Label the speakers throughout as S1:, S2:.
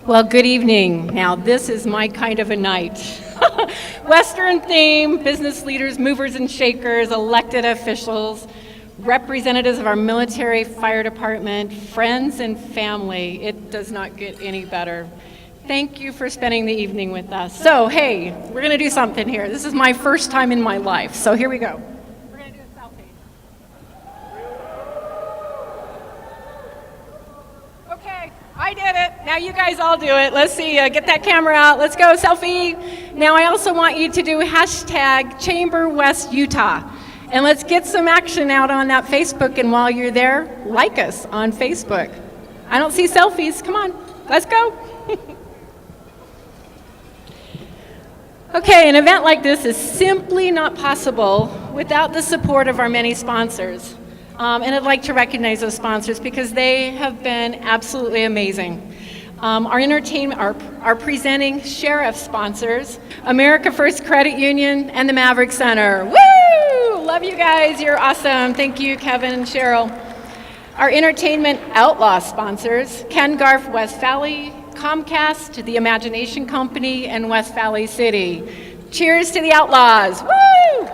S1: Well, good evening. Now, this is my kind of a night. Western theme, business leaders, movers and shakers, elected officials, representatives of our military, fire department, friends and family. It does not get any better. Thank you for spending the evening with us. So, hey, we're going to do something here. This is my first time in my life, so here we go. We're going to do a selfie. Okay, I did it. Now you guys all do it. Let's see, get that camera out. Let's go, selfie. Now I also want you to do hashtag Chamberwest Utah. And let's get some action out on that Facebook, and while you're there, like us on Facebook. I don't see selfies. Come on, let's go. Okay, an event like this is simply not possible without the support of our many sponsors. And I'd like to recognize those sponsors because they have been absolutely amazing. Our presenting sheriff sponsors, America First Credit Union and the Maverick Center. Woo! Love you guys, you're awesome. Thank you, Kevin and Cheryl. Our entertainment outlaw sponsors, Ken Garf West Valley, Comcast, the Imagination Company, and West Valley City. Cheers to the Outlaws, woo!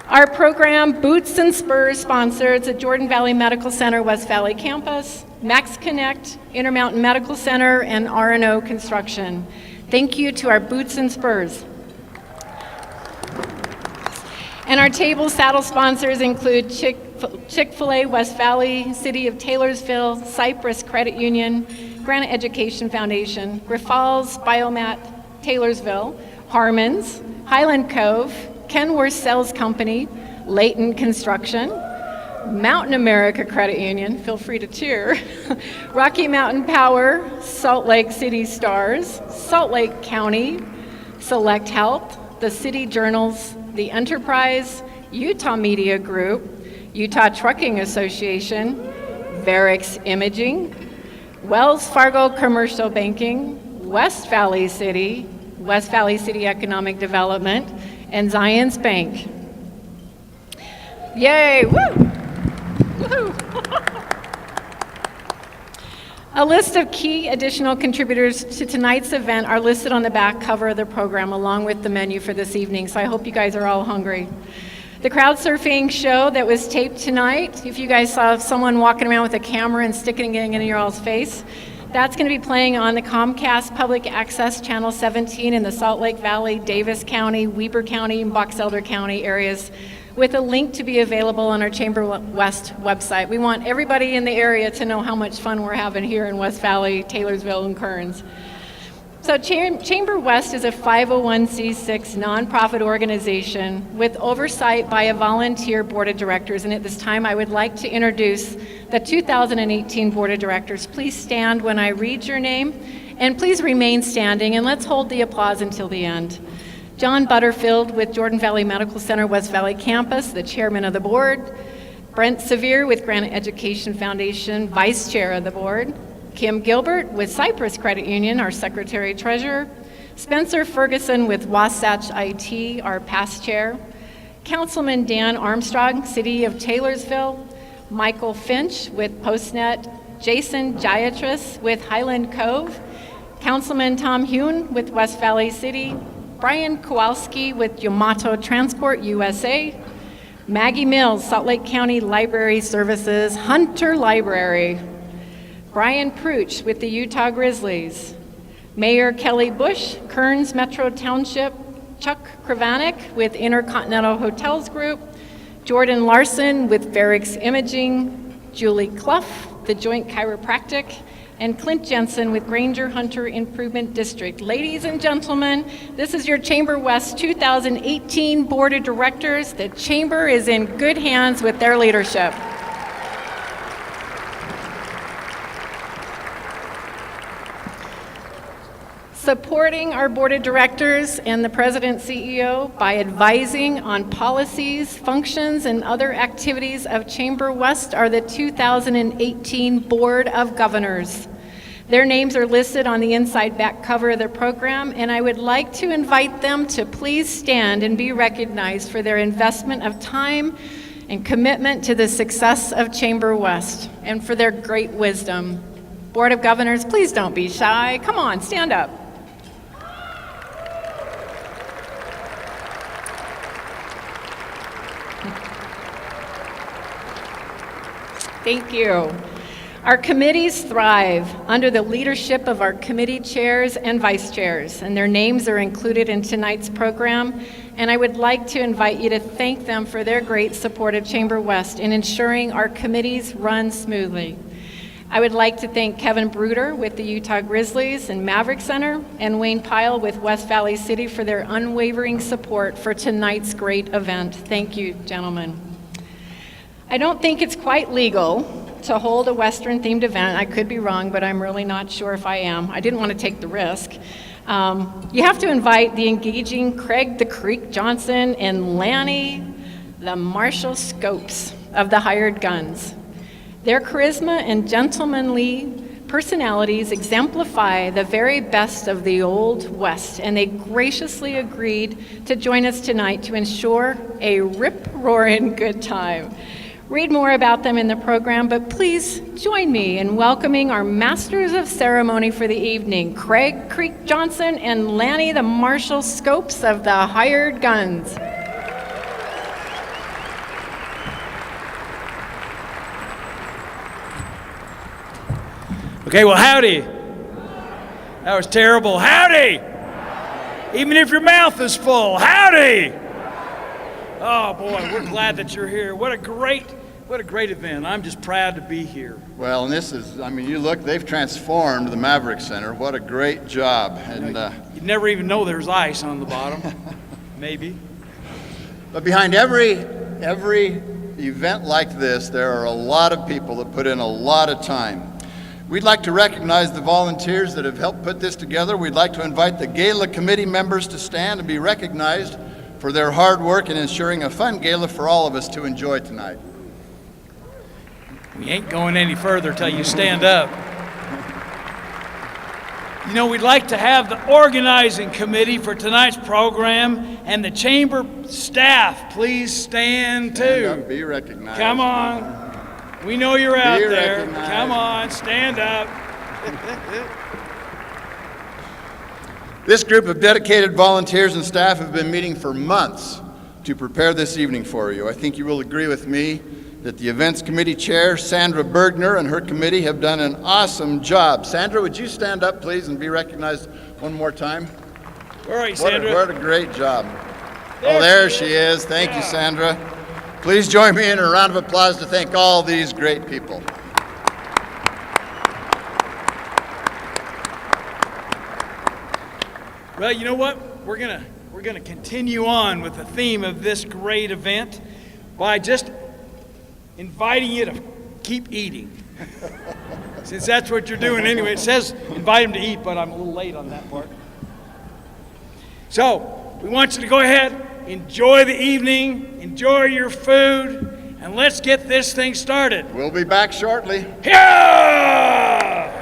S1: Our program Boots and Spurs sponsors the Jordan Valley Medical Center West Valley Campus, Max Connect, Intermountain Medical Center, and R&O Construction. Thank you to our Boots and Spurs. And our table saddle sponsors include Chick-fil-A West Valley, City of Taylorsville, Cypress Credit Union, Granite Education Foundation, Griffalls Biomat Taylorsville, Harmon's, Highland Cove, Kenworth Sales Company, Layton Construction, Mountain America Credit Union, feel free to cheer, Rocky Mountain Power, Salt Lake City Stars, Salt Lake County, Select Health, the City Journals, the Enterprise, Utah Media Group, Utah Trucking Association, Varix Imaging, Wells Fargo Commercial Banking, West Valley City Economic Development, and Zions Bank. Yay, woo! Woohoo! A list of key additional contributors to tonight's event are listed on the back cover of the program along with the menu for this evening, so I hope you guys are all hungry. The crowd surfing show that was taped tonight, if you guys saw someone walking around with a camera and sticking it in your all's face, that's going to be playing on the Comcast Public Access Channel 17 in the Salt Lake Valley, Davis County, Weber County, and Box Elder County areas, with a link to be available on our Chamberwest website. We want everybody in the area to know how much fun we're having here in West Valley, Taylorsville, and Kearns. So Chamberwest is a 501c6 nonprofit organization with oversight by a volunteer board of directors. And at this time, I would like to introduce the 2018 board of directors. Please stand when I read your name, and please remain standing, and let's hold the applause until the end. John Butterfield with Jordan Valley Medical Center West Valley Campus, the chairman of the board. Brent Sevier with Granite Education Foundation, vice chair of the board. Kim Gilbert with Cypress Credit Union, our secretary treasurer. Spencer Ferguson with Wasatch IT, our past chair. Councilman Dan Armstrong, City of Taylorsville. Michael Finch with PostNet. Jason Giatris with Highland Cove. Councilman Tom Hune with West Valley City. Brian Kowalski with Yamato Transport USA. Maggie Mills, Salt Lake County Library Services, Hunter Library. Brian Pruch with the Utah Grizzlies. Mayor Kelly Bush, Kearns Metro Township. Chuck Kravanek with Intercontinental Hotels Group. Jordan Larson with Varix Imaging. Julie Clough, the Joint Chiropractic. And Clint Jensen with Granger Hunter Improvement District. Ladies and gentlemen, this is your Chamberwest 2018 Board of Directors. The Chamber is in good hands with their leadership. Supporting our Board of Directors and the President CEO by advising on policies, functions, and other activities of Chamberwest are the 2018 Board of Governors. Their names are listed on the inside back cover of the program, and I would like to invite them to please stand and be recognized for their investment of time and commitment to the success of Chamberwest and for their great wisdom. Board of Governors, please don't be shy. Come on, stand up. Thank you. Our committees thrive under the leadership of our committee chairs and vice chairs, and their names are included in tonight's program, and I would like to invite you to thank them for their great support of Chamberwest in ensuring our committees run smoothly. I would like to thank Kevin Bruder with the Utah Grizzlies and Maverick Center, and Wayne Pyle with West Valley City for their unwavering support for tonight's great event. Thank you, gentlemen. I don't think it's quite legal to hold a Western-themed event. I could be wrong, but I'm really not sure if I am. I didn't want to take the risk. You have to invite the engaging Craig the Creek Johnson and Lanny the Marshall Scopes of the Hired Guns. Their charisma and gentlemanly personalities exemplify the very best of the Old West, and they graciously agreed to join us tonight to ensure a rip-roaring good time. Read more about them in the program, but please join me in welcoming our Masters of Ceremony for the evening, Craig Creek Johnson and Lanny the Marshall Scopes of the Hired Guns.
S2: Okay, well, howdy. That was terrible. Howdy! Even if your mouth is full, howdy! Oh boy, we're glad that you're here. What a great event. I'm just proud to be here.
S3: Well, and this is, I mean, you look, they've transformed the Maverick Center. What a great job. And
S2: you'd never even know there's ice on the bottom. Maybe.
S3: But behind every event like this, there are a lot of people that put in a lot of time. We'd like to recognize the volunteers that have helped put this together. We'd like to invite the Gala committee members to stand and be recognized for their hard work in ensuring a fun gala for all of us to enjoy tonight.
S2: We ain't going any further till you stand up. You know, we'd like to have the organizing committee for tonight's program and the chamber staff please stand too.
S3: Stand up, be recognized.
S2: Come on. We know you're out there.
S3: Recognized.
S2: Come on, stand up.
S3: This group of dedicated volunteers and staff have been meeting for months to prepare this evening for you. I think you will agree with me that the events committee chair, Sandra Bergner, and her committee have done an awesome job. Sandra, would you stand up, please, and be recognized one more time?
S2: Where are you, Sandra?
S3: What a great job. There she is. Thank you, Sandra. Please join me in a round of applause to thank all these great people.
S2: Well, you know what? We're gonna continue on with the theme of this great event by just inviting you to keep eating. Since that's what you're doing anyway. It says invite them to eat, but I'm a little late on that part. So, we want you to go ahead, enjoy the evening, enjoy your food, and let's get this thing started.
S3: We'll be back shortly.
S2: Yeah!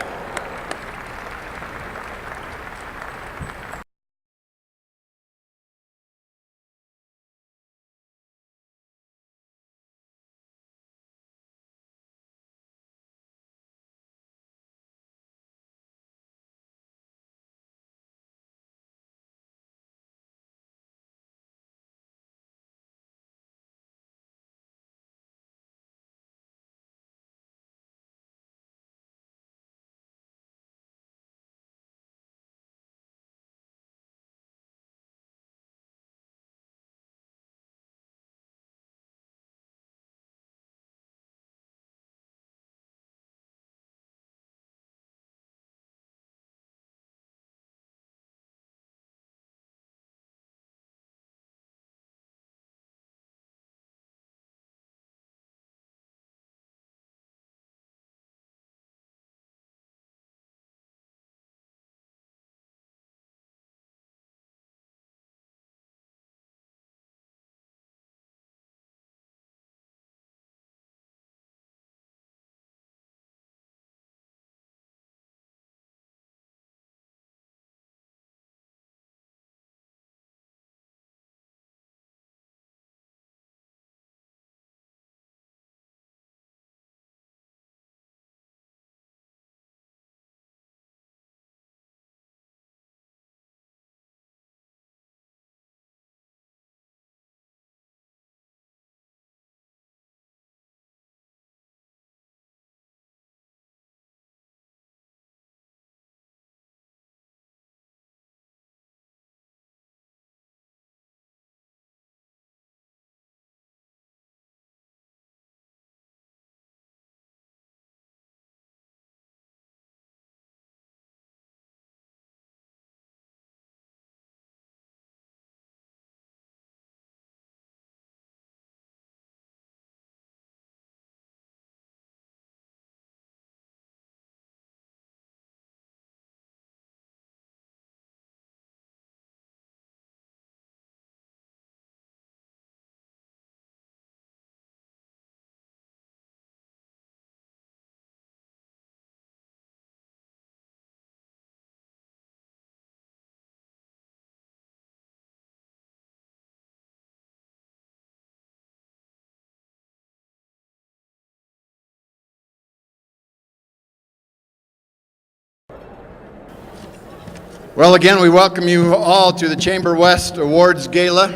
S3: Well, again, we welcome you all to the Chamberwest Awards Gala.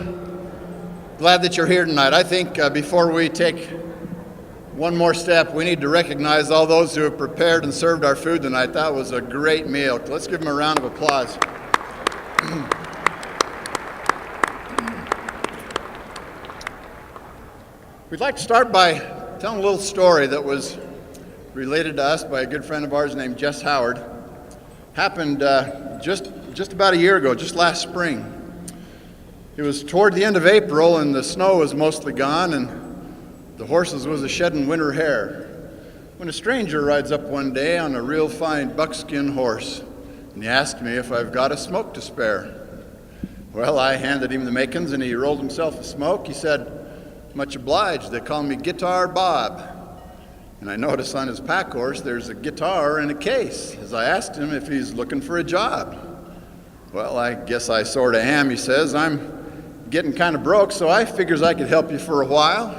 S3: Glad that you're here tonight. I think before we take one more step, we need to recognize all those who have prepared and served our food tonight. That was a great meal. Let's give them a round of applause. We'd like to start by telling a little story that was related to us by a good friend of ours named Jess Howard. Happened just about a year ago, just last spring. It was toward the end of April, and the snow was mostly gone, and the horses was a shedding winter hair, when a stranger rides up one day on a real fine buckskin horse, and he asked me if I've got a smoke to spare. Well, I handed him the makings, and he rolled himself a smoke. He said, "Much obliged, they call me Guitar Bob." And I noticed on his pack horse there's a guitar and a case, as I asked him if he's looking for a job. "Well, I guess I sort of am," he says. "I'm getting kind of broke, so I figures I could help you for a while."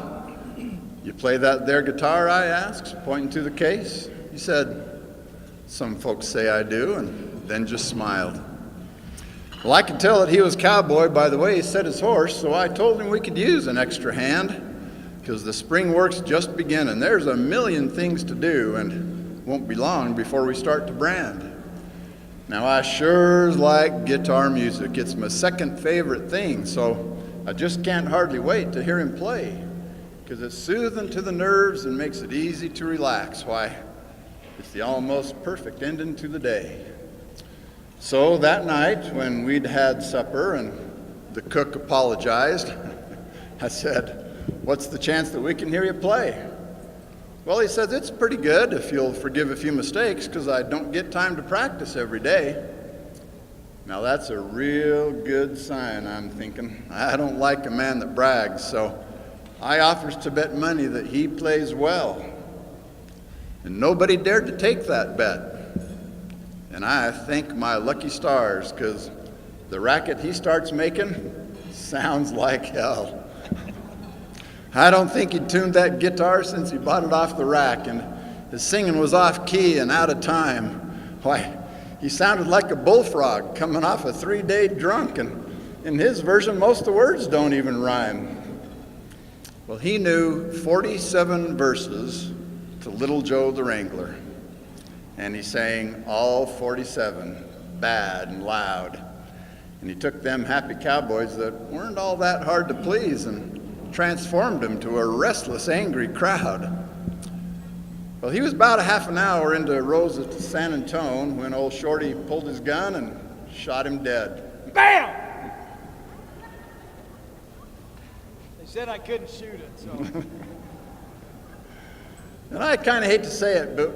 S3: "You play that there guitar?" I asked, pointing to the case. He said, "Some folks say I do," and then just smiled. Well, I could tell that he was cowboy by the way he set his horse, so I told him we could use an extra hand, because the spring work's just beginning. There's a million things to do, and won't be long before we start to brand. Now, I sure like guitar music. It's my second favorite thing, so I just can't hardly wait to hear him play, because it's soothing to the nerves and makes it easy to relax. Why, it's the almost perfect ending to the day. So that night, when we'd had supper and the cook apologized, I said, "What's the chance that we can hear you play?" Well, he says, "It's pretty good if you'll forgive a few mistakes, because I don't get time to practice every day." Now that's a real good sign, I'm thinking. I don't like a man that brags, so I offers to bet money that he plays well. And nobody dared to take that bet. And I thank my lucky stars, because the racket he starts making sounds like hell. I don't think he'd tuned that guitar since he bought it off the rack, and his singing was off key and out of time. Why, he sounded like a bullfrog coming off a 3-day drunk, and in his version, most of the words don't even rhyme. Well, he knew 47 verses to Little Joe the Wrangler, and he sang all 47, bad and loud. And he took them happy cowboys that weren't all that hard to please and transformed him to a restless, angry crowd. Well, he was about a half an hour into Rosa to San Antone when old Shorty pulled his gun and shot him dead.
S2: Bam! They said I couldn't shoot it, so.
S3: And I kind of hate to say it, but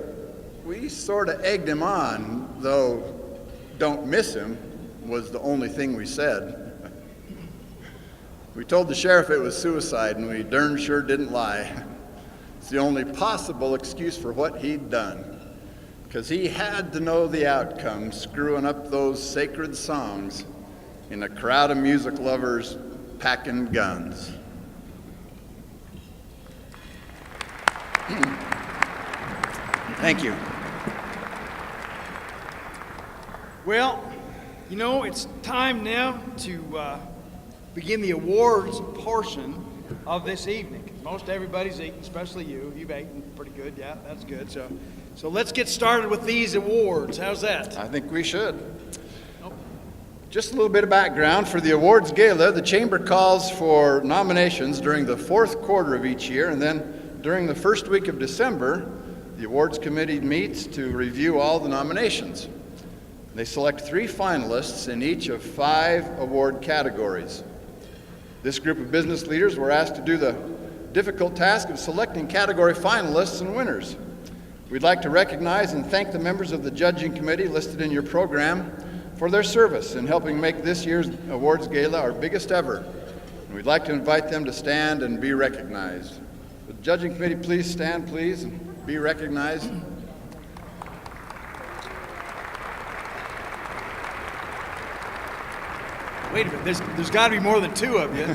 S3: we sort of egged him on, though "don't miss him" was the only thing we said. We told the sheriff it was suicide, and we darn sure didn't lie. It's the only possible excuse for what he'd done, because he had to know the outcome, screwing up those sacred songs in a crowd of music lovers packing guns. Thank you.
S2: Well, you know, it's time now to begin the awards portion of this evening. Most everybody's eaten, especially you. You've eaten pretty good, yeah, that's good. So let's get started with these awards. How's that?
S3: I think we should. Just a little bit of background. For the awards gala, the Chamber calls for nominations during the fourth quarter of each year, and then during the first week of December, the awards committee meets to review all the nominations. They select 3 finalists in each of 5 award categories. This group of business leaders were asked to do the difficult task of selecting category finalists and winners. We'd like to recognize and thank the members of the judging committee listed in your program for their service in helping make this year's awards gala our biggest ever. And we'd like to invite them to stand and be recognized. Would the judging committee please stand, please, and be recognized?
S2: Wait a minute, there's got to be more than 2 of you.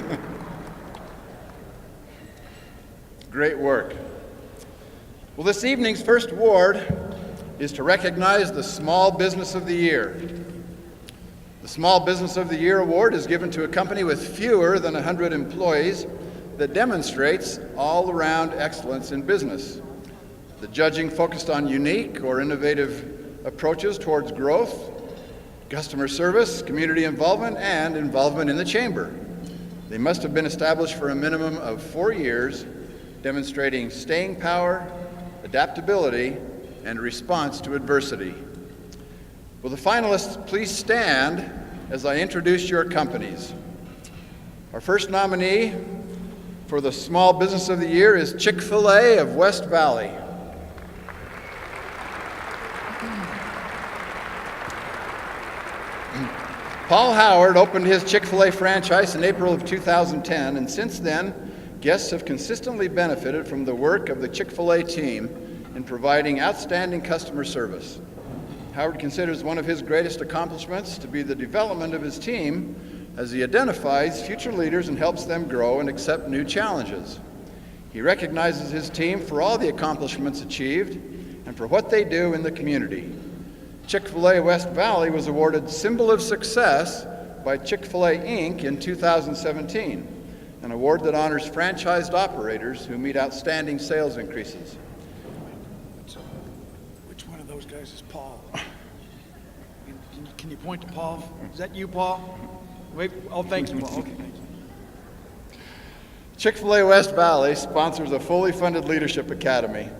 S3: Great work. Well, this evening's first award is to recognize the Small Business of the Year. Small Business of the Year award is given to a company with fewer than 100 employees that demonstrates all-around excellence in business. The judging focused on unique or innovative approaches towards growth, customer service, community involvement, and involvement in the chamber. They must have been established for a minimum of 4 years, demonstrating staying power, adaptability, and response to adversity. Will the finalists please stand as I introduce your companies? Our first nominee for the Small Business of the Year is Chick-fil-A of West Valley. Paul Howard opened his Chick-fil-A franchise in April of 2010, and since then, guests have consistently benefited from the work of the Chick-fil-A team in providing outstanding customer service. Howard considers one of his greatest accomplishments to be the development of his team as he identifies future leaders and helps them grow and accept new challenges. He recognizes his team for all the accomplishments achieved and for what they do in the community. Chick-fil-A West Valley was awarded Symbol of Success by Chick-fil-A Inc. in 2017, an award that honors franchised operators who meet outstanding sales increases.
S2: Which one of those guys is Paul? Can you point to Paul? Is that you, Paul? Wait. Oh, thanks, Paul. Okay, thanks.
S3: Chick-fil-A West Valley sponsors a fully funded leadership academy,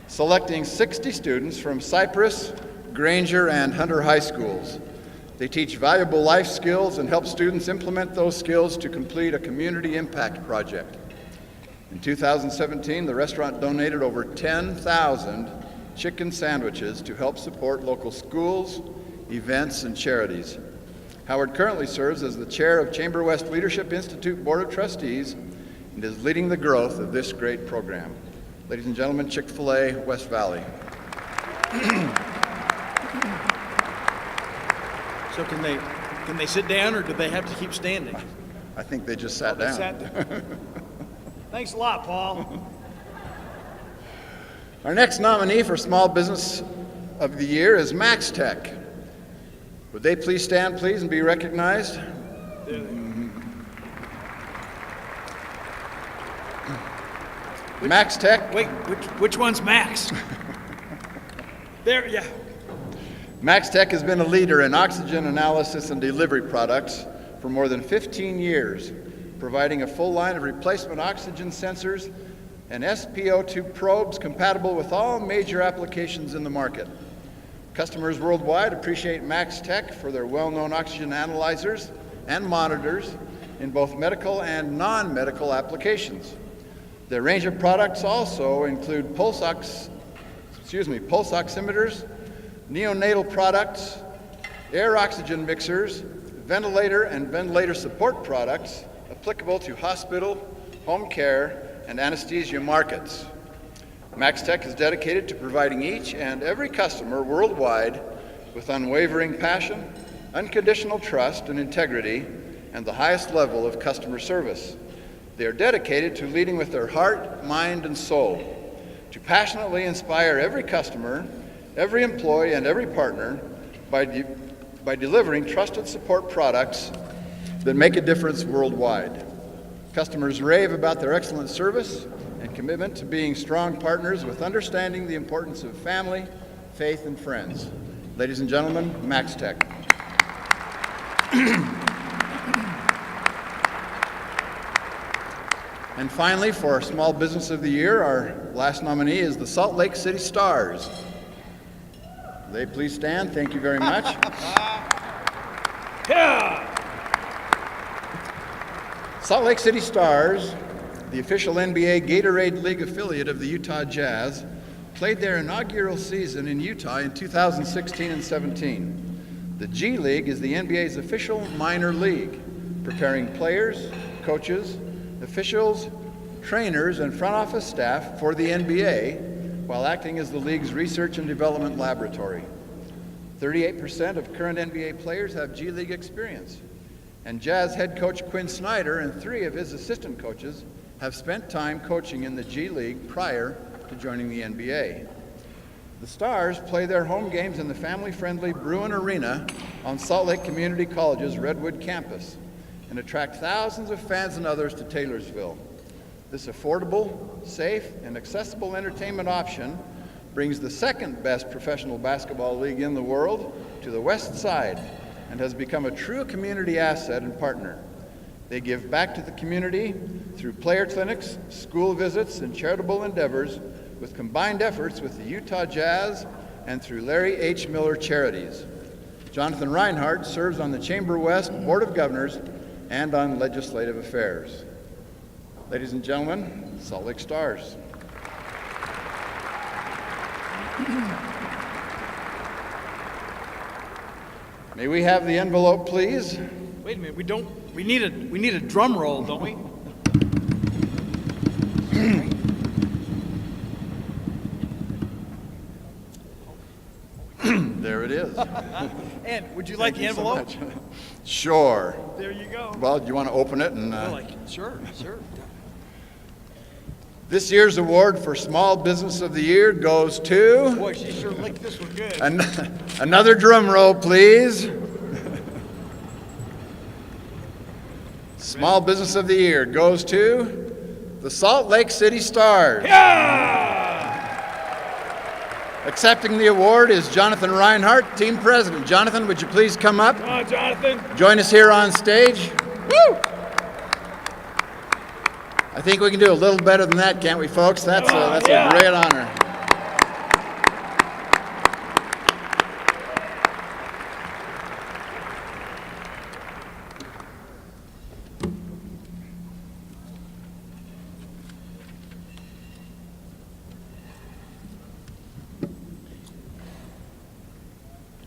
S3: selecting 60 students from Cypress, Granger, and Hunter High Schools. They teach valuable life skills and help students implement those skills to complete a community impact project. In 2017, the restaurant donated over 10,000 chicken sandwiches to help support local schools, events, and charities. Howard currently serves as the chair of Chamberwest Leadership Institute Board of Trustees and is leading the growth of this great program. Ladies and gentlemen, Chick-fil-A West Valley.
S2: So can they sit down, or do they have to keep standing?
S3: I think they just sat down.
S2: Thanks a lot, Paul.
S3: Our next nominee for Small Business of the Year is Max Tech. Would they please stand, please, and be recognized? Max Tech.
S2: Wait, which one's Max? There, yeah.
S3: Max Tech has been a leader in oxygen analysis and delivery products for more than 15 years, providing a full line of replacement oxygen sensors and SpO2 probes compatible with all major applications in the market. Customers worldwide appreciate Max Tech for their well-known oxygen analyzers and monitors in both medical and non-medical applications. Their range of products also include pulse oximeters, neonatal products, air oxygen mixers, ventilator and ventilator support products applicable to hospital, home care, and anesthesia markets. Max Tech is dedicated to providing each and every customer worldwide with unwavering passion, unconditional trust and integrity, and the highest level of customer service. They are dedicated to leading with their heart, mind, and soul, to passionately inspire every customer, every employee, and every partner by delivering trusted support products that make a difference worldwide. Customers rave about their excellent service and commitment to being strong partners with understanding the importance of family, faith, and friends. Ladies and gentlemen, Max Tech. And finally, for our Small Business of the Year, our last nominee is the Salt Lake City Stars. Will they please stand? Thank you very much.
S2: Yeah.
S3: Salt Lake City Stars, the official NBA Gatorade League affiliate of the Utah Jazz, played their inaugural season in Utah in 2016 and 17. The G League is the NBA's official minor league, preparing players, coaches, officials, trainers, and front office staff for the NBA while acting as the league's research and development laboratory. 38% of current NBA players have G League experience, and Jazz head coach Quinn Snyder and 3 of his assistant coaches have spent time coaching in the G League prior to joining the NBA. The Stars play their home games in the family-friendly Bruin Arena on Salt Lake Community College's Redwood campus and attract thousands of fans and others to Taylorsville. This affordable, safe, and accessible entertainment option brings the second best professional basketball league in the world to the West Side and has become a true community asset and partner. They give back to the community through player clinics, school visits, and charitable endeavors with combined efforts with the Utah Jazz and through Larry H. Miller Charities. Jonathan Reinhardt serves on the Chamberwest Board of Governors and on legislative affairs. Ladies and gentlemen, Salt Lake Stars. May we have the envelope, please?
S2: Wait a minute, we need a drum roll, don't we?
S3: There it is.
S2: And would you like the
S3: Thank you so
S2: envelope?
S3: much. Sure.
S2: There you go.
S3: Well, do you want to open it? And
S2: Sure.
S3: this year's award for Small Business of the Year goes to
S2: Boy, she sure licked this one good.
S3: another drum roll, please. Small Business of the Year goes to the Salt Lake City Stars.
S2: Yeah!
S3: Accepting the award is Jonathan Reinhardt, team president. Jonathan, would you please come up?
S2: Come on, Jonathan.
S3: Join us here on stage. Woo! I think we can do a little better than that, can't we, folks? That's a great honor.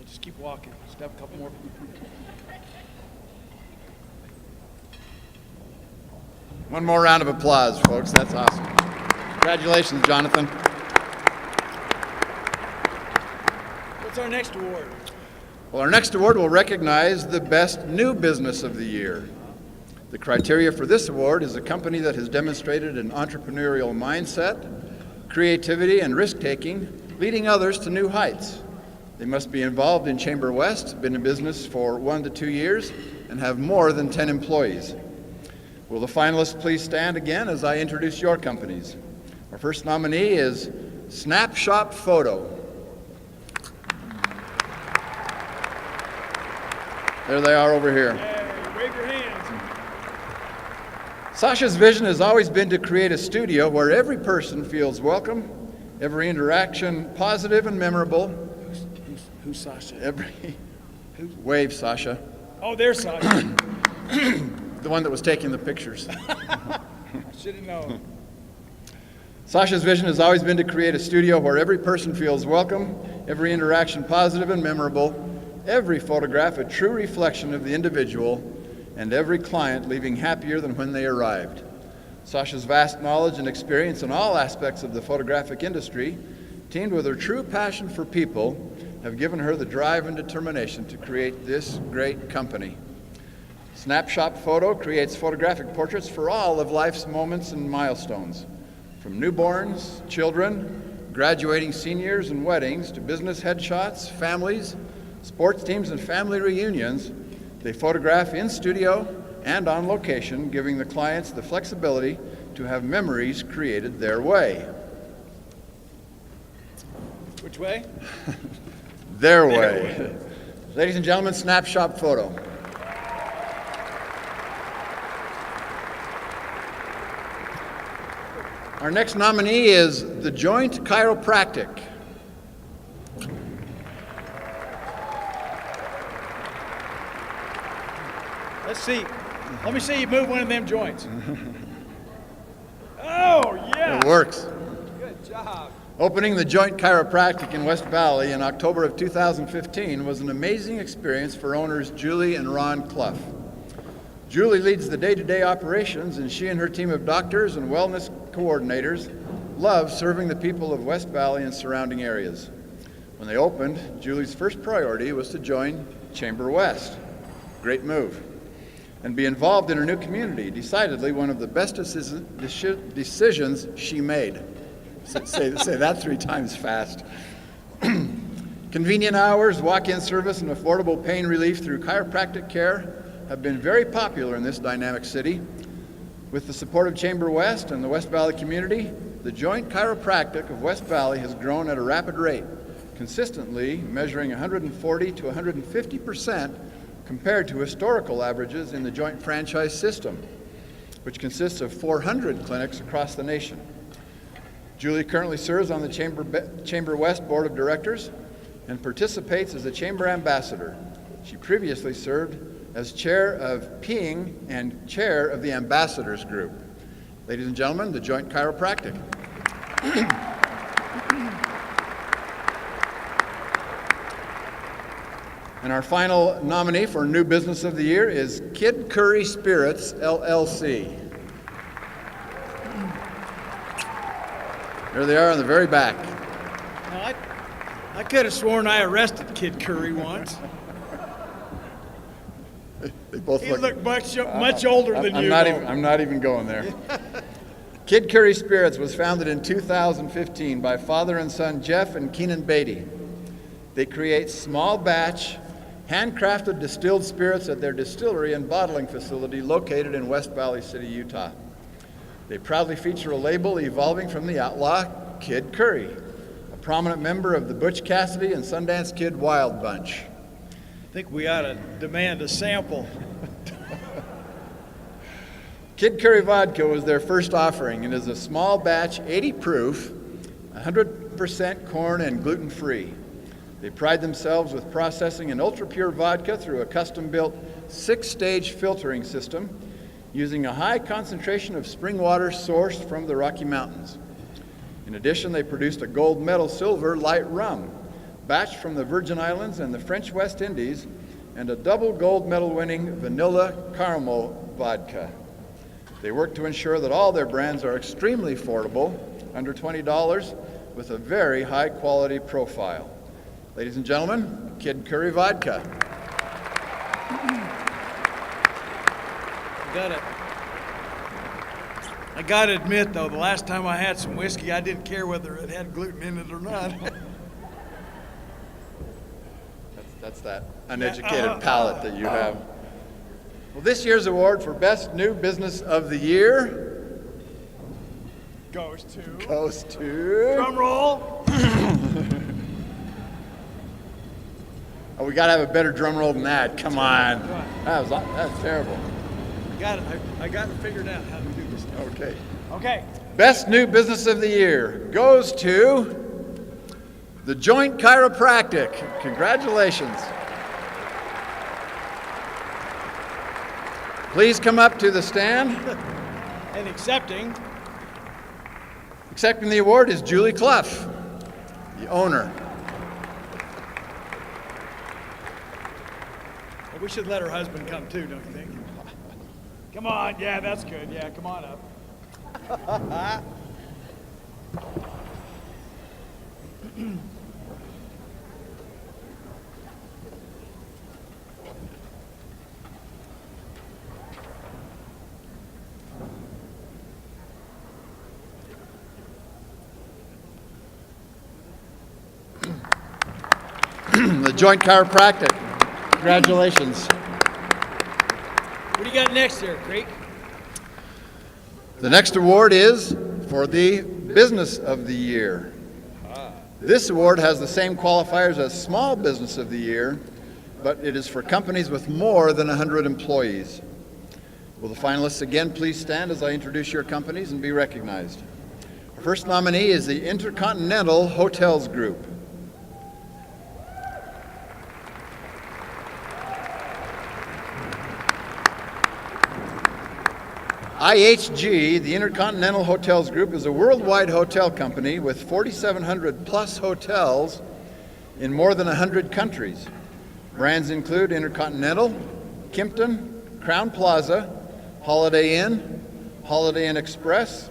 S2: Just keep walking. Just have a couple more.
S3: One more round of applause, folks. That's awesome. Congratulations, Jonathan.
S2: What's our next award?
S3: Well, our next award will recognize the best new business of the year. The criteria for this award is a company that has demonstrated an entrepreneurial mindset, creativity, and risk-taking, leading others to new heights. They must be involved in Chamberwest, been in business for 1 to 2 years, and have more than 10 employees. Will the finalists please stand again as I introduce your companies? Our first nominee is Snapshot Photo. There they are over here.
S2: Hey, wave your hands.
S3: Sasha's vision has always been to create a studio where every person feels welcome, every interaction positive and memorable.
S2: Who's Sasha?
S3: Wave, Sasha.
S2: Oh, there's Sasha.
S3: The one that was taking the pictures.
S2: I should have known.
S3: Sasha's vision has always been to create a studio where every person feels welcome, every interaction positive and memorable, every photograph a true reflection of the individual, and every client leaving happier than when they arrived. Sasha's vast knowledge and experience in all aspects of the photographic industry, teamed with her true passion for people, have given her the drive and determination to create this great company. Snapshot Photo creates photographic portraits for all of life's moments and milestones, from newborns, children, graduating seniors and weddings, to business headshots, families, sports teams, and family reunions. They photograph in studio and on location, giving the clients the flexibility to have memories created their way.
S2: Which way?
S3: Their way. Ladies and gentlemen, Snapshot Photo. Our next nominee is The Joint Chiropractic.
S2: Let's see. Let me see you move one of them joints. Oh, yeah.
S3: It works.
S2: Good job.
S3: Opening The Joint Chiropractic in West Valley in October of 2015 was an amazing experience for owners Julie and Ron Clough. Julie leads the day-to-day operations, and she and her team of doctors and wellness coordinators love serving the people of West Valley and surrounding areas. When they opened, Julie's first priority was to join Chamberwest. Great move. And be involved in her new community, decidedly one of the best decisions she made. Say that 3 times fast. Convenient hours, walk-in service, and affordable pain relief through chiropractic care have been very popular in this dynamic city. With the support of Chamberwest and the West Valley community, the Joint Chiropractic of West Valley has grown at a rapid rate, consistently measuring 140 to 150% compared to historical averages in the Joint franchise system, which consists of 400 clinics across the nation. Julie currently serves on the Chamberwest Board of Directors and participates as a Chamber Ambassador. She previously served as Chair of PING and Chair of the Ambassadors Group. Ladies and gentlemen, the Joint Chiropractic. And our final nominee for New Business of the Year is Kid Curry Spirits, LLC. There they are in the very back.
S2: Now, I could have sworn I arrested Kid Curry once.
S3: They both
S2: He looked much older than you.
S3: I'm not even going there. Kid Curry Spirits was founded in 2015 by father and son Jeff and Keenan Beatty. They create small batch, handcrafted distilled spirits at their distillery and bottling facility located in West Valley City, Utah. They proudly feature a label evolving from the outlaw Kid Curry, a prominent member of the Butch Cassidy and Sundance Kid Wild Bunch.
S2: I think we ought to demand a sample.
S3: Kid Curry Vodka was their first offering and is a small batch, 80 proof, 100% corn and gluten-free. They pride themselves with processing an ultra-pure vodka through a custom-built 6-stage filtering system using a high concentration of spring water sourced from the Rocky Mountains. In addition, they produced a gold medal silver light rum, batched from the Virgin Islands and the French West Indies, and a double gold medal winning vanilla caramel vodka. They work to ensure that all their brands are extremely affordable, under $20, with a very high quality profile. Ladies and gentlemen, Kid Curry Vodka.
S2: I gotta admit though, the last time I had some whiskey, I didn't care whether it had gluten in it or not.
S3: That's that uneducated palate that you have. Well, this year's award for Best New Business of the Year
S2: goes to...
S3: Drum
S2: roll.
S3: Oh, we gotta have a better drum roll than that. Come on. That's terrible.
S2: I got it figured out how to do this now. Okay.
S3: Best New Business of the Year goes to the Joint Chiropractic. Congratulations. Please come up to the stand.
S2: And accepting
S3: the award is Julie Clough, the owner.
S2: We should let her husband come too, don't you think? Come on, yeah, that's good. Yeah, come on up.
S3: The Joint Chiropractic. Congratulations.
S2: What do you got next here, Creek?
S3: The next award is for the Business of the Year. This award has the same qualifiers as Small Business of the Year, but it is for companies with more than 100 employees. Will the finalists again please stand as I introduce your companies and be recognized? Our first nominee is the Intercontinental Hotels Group. IHG, the Intercontinental Hotels Group, is a worldwide hotel company with 4,700 plus hotels in more than 100 countries. Brands include Intercontinental, Kimpton, Crown Plaza, Holiday Inn Express,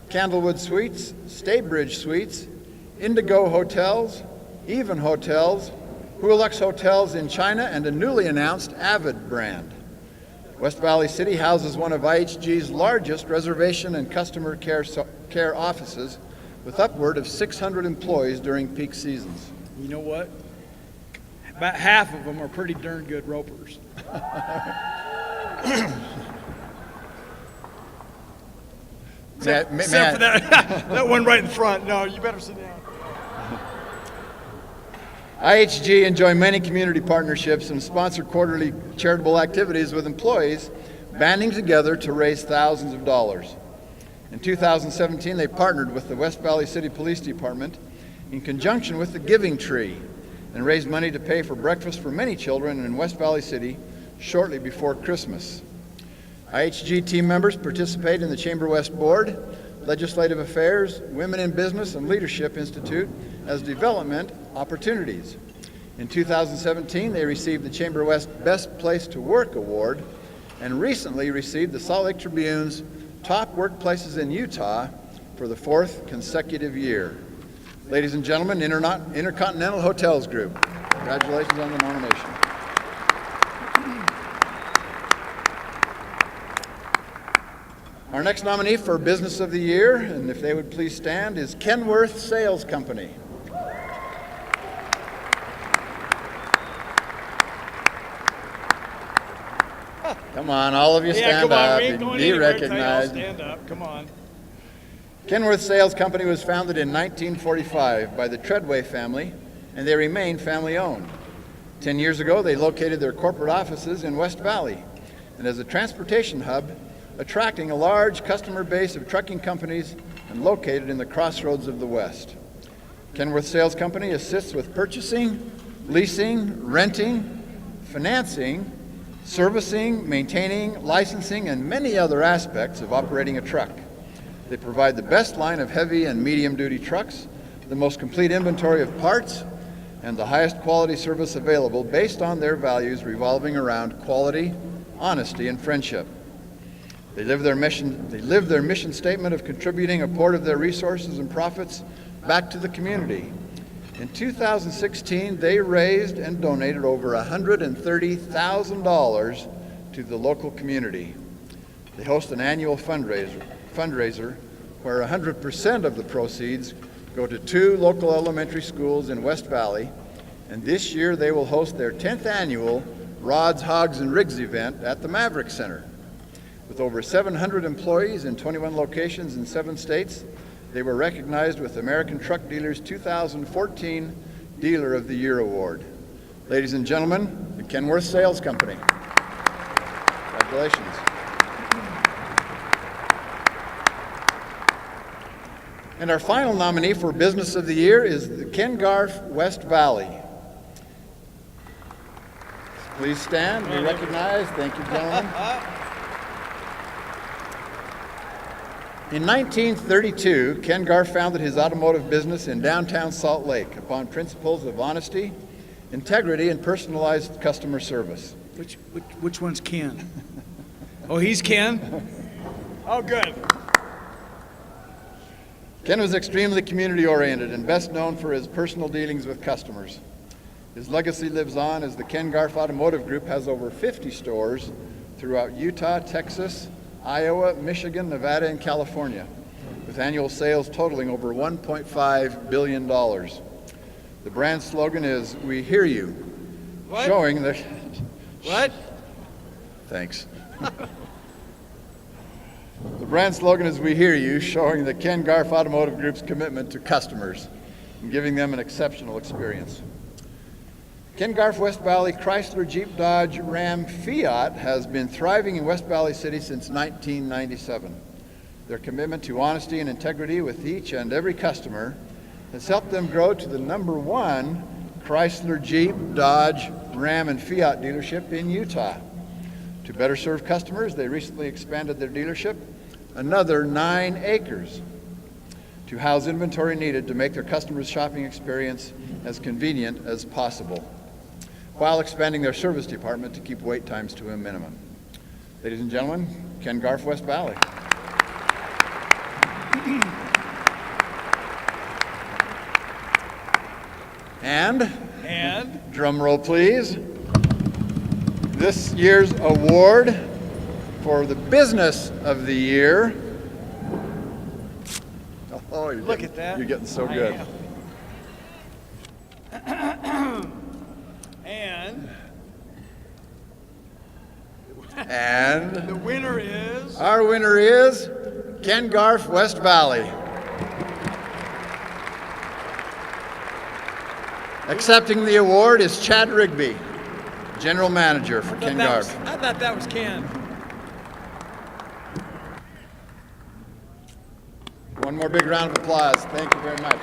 S3: Candlewood Suites, Staybridge Suites, Indigo Hotels, Even Hotels, Hulux Hotels in China, and a newly announced Avid brand. West Valley City houses one of IHG's largest reservation and customer care offices with upward of 600 employees during peak seasons.
S2: You know what? about half of them are pretty darn good ropers. Except for that one right in front. No, you better sit down.
S3: IHG enjoy many community partnerships and sponsor quarterly charitable activities with employees banding together to raise thousands of dollars. In 2017, they partnered with the West Valley City Police Department in conjunction with the Giving Tree and raised money to pay for breakfast for many children in West Valley City shortly before Christmas. IHG team members participate in the Chamberwest Board, Legislative Affairs, Women in Business, and Leadership Institute as development opportunities. In 2017, they received the Chamberwest Best Place to Work Award and recently received the Salt Lake Tribune's Top Workplaces in Utah for the 4th consecutive year. Ladies and gentlemen, Intercontinental Hotels Group, congratulations on the nomination. Our next nominee for Business of the Year, and if they would please stand, is Kenworth Sales Company. Come on, all of you stand up and be recognized.
S2: Stand up, come on.
S3: Kenworth Sales Company was founded in 1945 by the Treadway family, and they remain family-owned. 10 years ago, they located their corporate offices in West Valley, and as a transportation hub, attracting a large customer base of trucking companies and located in the crossroads of the West. Kenworth Sales Company assists with purchasing, leasing, renting, financing, servicing, maintaining, licensing, and many other aspects of operating a truck. They provide the best line of heavy and medium-duty trucks, the most complete inventory of parts, and the highest quality service available based on their values revolving around quality, honesty, and friendship. They live their mission statement of contributing a part of their resources and profits back to the community. In 2016, they raised and donated over $130,000 to the local community. They host an annual fundraiser where 100% of the proceeds go to 2 local elementary schools in West Valley, and this year they will host their 10th annual Rods, Hogs, and Rigs event at the Maverick Center. With over 700 employees in 21 locations in 7 states, they were recognized with American Truck Dealers' 2014 Dealer of the Year Award. Ladies and gentlemen, the Kenworth Sales Company. Congratulations. And our final nominee for Business of the Year is the Ken Garf West Valley. Please stand, be recognized. Thank you, gentlemen. In 1932, Ken Garf founded his automotive business in downtown Salt Lake upon principles of honesty, integrity, and personalized customer service.
S2: Which one's Ken? Oh, he's Ken? Oh, good.
S3: Ken was extremely community-oriented and best known for his personal dealings with customers. His legacy lives on as the Ken Garf Automotive Group has over 50 stores throughout Utah, Texas, Iowa, Michigan, Nevada, and California, with annual sales totaling over $1.5 billion. The brand slogan is, "We hear you,"
S2: What?
S3: showing the...
S2: What?
S3: Thanks. The brand slogan is, "We hear you," showing the Ken Garf Automotive Group's commitment to customers and giving them an exceptional experience. Ken Garf West Valley Chrysler, Jeep, Dodge, Ram, Fiat has been thriving in West Valley City since 1997. Their commitment to honesty and integrity with each and every customer has helped them grow to the #1 Chrysler, Jeep, Dodge, Ram, and Fiat dealership in Utah. To better serve customers, they recently expanded their dealership another 9 acres to house inventory needed to make their customers' shopping experience as convenient as possible, while expanding their service department to keep wait times to a minimum. Ladies and gentlemen, Ken Garf West Valley. And drum roll please, this year's award for the Business of the Year. Oh,
S2: Look at that.
S3: You're getting so good. And
S2: The winner is...
S3: our winner is Ken Garf, West Valley. Accepting the award is Chad Rigby, General Manager for Ken Garf.
S2: I thought that was Ken.
S3: One more big round of applause. Thank you very much.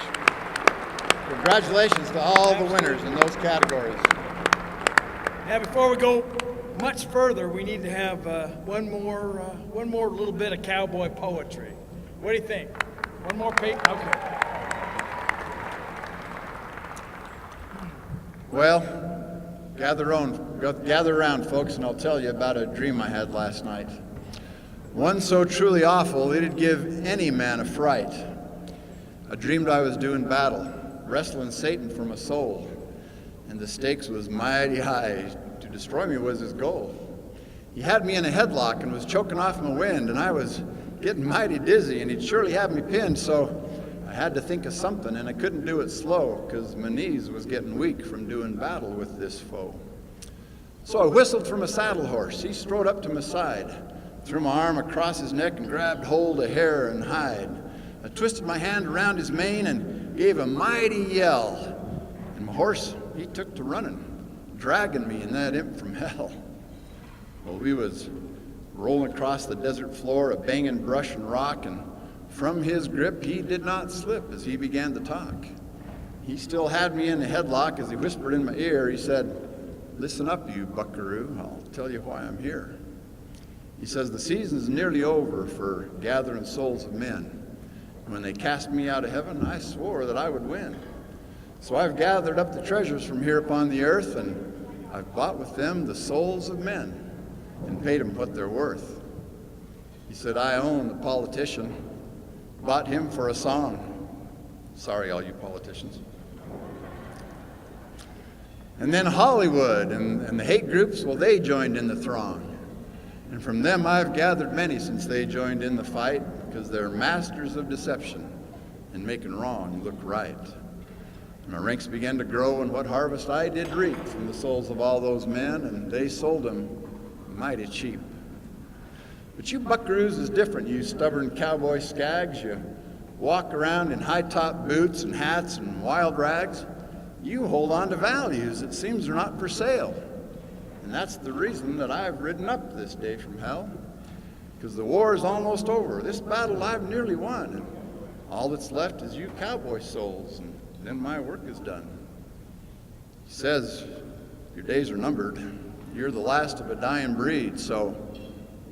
S3: Congratulations to all the winners in those categories.
S2: Now, before we go much further, we need to have one more little bit of cowboy poetry. What do you think? One more Pete? Okay.
S3: Well, gather around, folks, and I'll tell you about a dream I had last night. One so truly awful, it'd give any man a fright. I dreamed I was doing battle, wrestling Satan for my soul, and the stakes was mighty high. To destroy me was his goal. He had me in a headlock and was choking off my wind, and I was getting mighty dizzy, and he'd surely have me pinned, so I had to think of something, and I couldn't do it slow, because my knees was getting weak from doing battle with this foe. So I whistled for my saddle horse. He strode up to my side, threw my arm across his neck and grabbed hold of hair and hide. I twisted my hand around his mane and gave a mighty yell, and my horse, he took to running, dragging me and that imp from hell. Well, we was rolling across the desert floor, a banging brush and rock, and from his grip he did not slip as he began to talk. He still had me in a headlock as he whispered in my ear. He said, "Listen up, you buckaroo, I'll tell you why I'm here." He says, "The season's nearly over for gathering souls of men. When they cast me out of heaven, I swore that I would win. So I've gathered up the treasures from here upon the earth, and I've bought with them the souls of men and paid them what they're worth." He said, "I own the politician, bought him for a song." Sorry, all you politicians. And then Hollywood and the hate groups, well, they joined in the throng. And from them I've gathered many since they joined in the fight, because they're masters of deception and making wrong look right. And my ranks began to grow, and what harvest I did reap from the souls of all those men, and they sold them mighty cheap. But you buckaroos is different, you stubborn cowboy skags. You walk around in high-top boots and hats and wild rags. You hold on to values it seems are not for sale. And that's the reason that I've ridden up this day from hell, because the war is almost over. This battle I've nearly won, and all that's left is you cowboy souls, and then my work is done. He says, your days are numbered. You're the last of a dying breed, so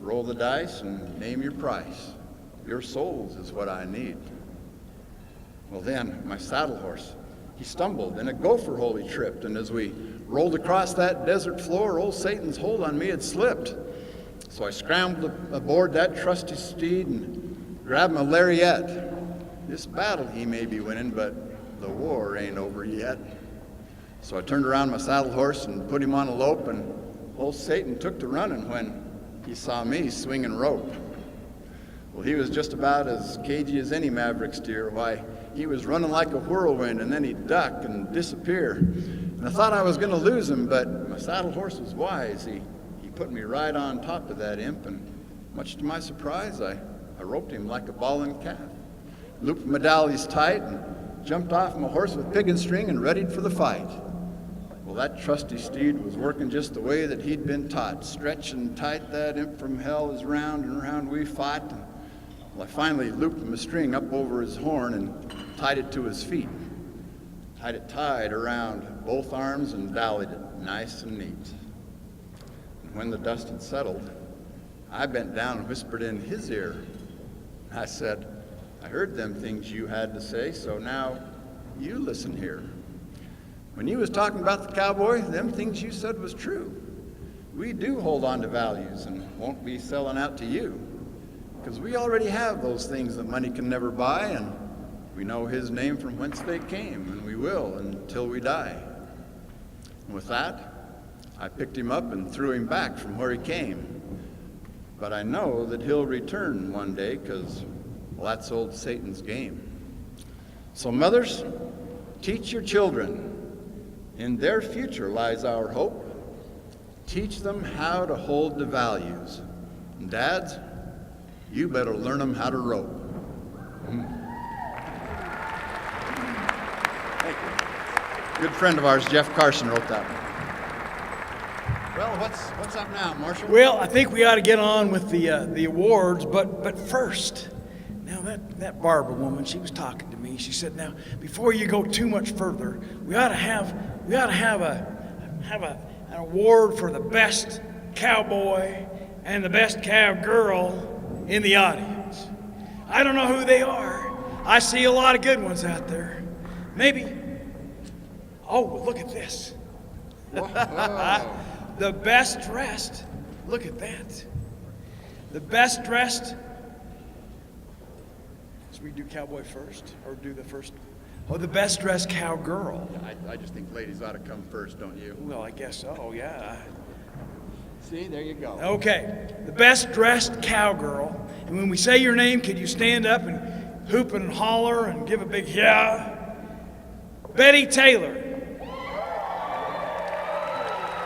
S3: roll the dice and name your price. Your souls is what I need. Well then, my saddle horse, he stumbled, and a gopher hole he tripped, and as we rolled across that desert floor, old Satan's hold on me had slipped. So I scrambled aboard that trusty steed and grabbed my lariat. This battle he may be winning, but the war ain't over yet. So I turned around my saddle horse and put him on a lope, and old Satan took to running when he saw me swinging rope. Well, he was just about as cagey as any maverick steer. Why, he was running like a whirlwind, and then he'd duck and disappear. And I thought I was going to lose him, but my saddle horse was wise. He put me right on top of that imp, and much to my surprise, I roped him like a bawling calf, looped my dallies tight, and jumped off my horse with pig and string and readied for the fight. Well, that trusty steed was working just the way that he'd been taught, stretching tight that imp from hell as round and round we fought. And, well, I finally looped my string up over his horn and tied it to his feet. Tied it tight around both arms and dallied it nice and neat. And when the dust had settled, I bent down and whispered in his ear. I said, "I heard them things you had to say, so now you listen here. When you was talking about the cowboy, them things you said was true. We do hold on to values and won't be selling out to you, because we already have those things that money can never buy, and we know his name from whence they came, and we will until we die." And with that, I picked him up and threw him back from where he came. But I know that he'll return one day, because, well, that's old Satan's game. So mothers, teach your children. In their future lies our hope. Teach them how to hold the values. And dads, you better learn them how to rope. Thank you. Good friend of ours, Jeff Carson, wrote that one. Well, what's up now, Marshall?
S2: Well, I think we ought to get on with the awards, but first, now that Barbara woman, she was talking to me. She said, "Now, before you go too much further, we ought to have an award for the best cowboy and the best cowgirl in the audience. I don't know who they are. I see a lot of good ones out there. Maybe. Oh, look at this." The best dressed, look at that. The best dressed, should we do cowboy first or do the first? Oh, the best dressed cowgirl.
S3: I just think ladies ought to come first, don't you?
S2: Well, I guess so, yeah.
S3: See, there you go.
S2: Okay, the best dressed cowgirl. And when we say your name, could you stand up and hoop and holler and give a big yeah? Betty Taylor.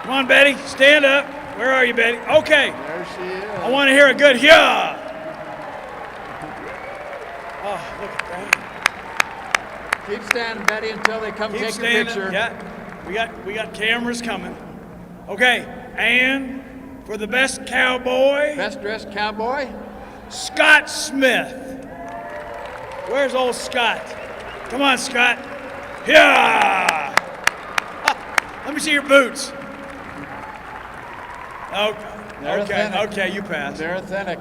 S2: Come on, Betty, stand up. Where are you, Betty? Okay.
S3: There she is.
S2: I want to hear a good yeah. Oh, look at that.
S3: Keep standing, Betty, until they come
S2: Keep
S3: take
S2: standing.
S3: your picture.
S2: Yeah, we got cameras coming. Okay, and for the best cowboy,
S3: Best dressed cowboy?
S2: Scott Smith. Where's old Scott? Come on, Scott. Yeah. Let me see your boots.
S3: They're authentic.
S2: Okay, you pass.
S3: They're authentic.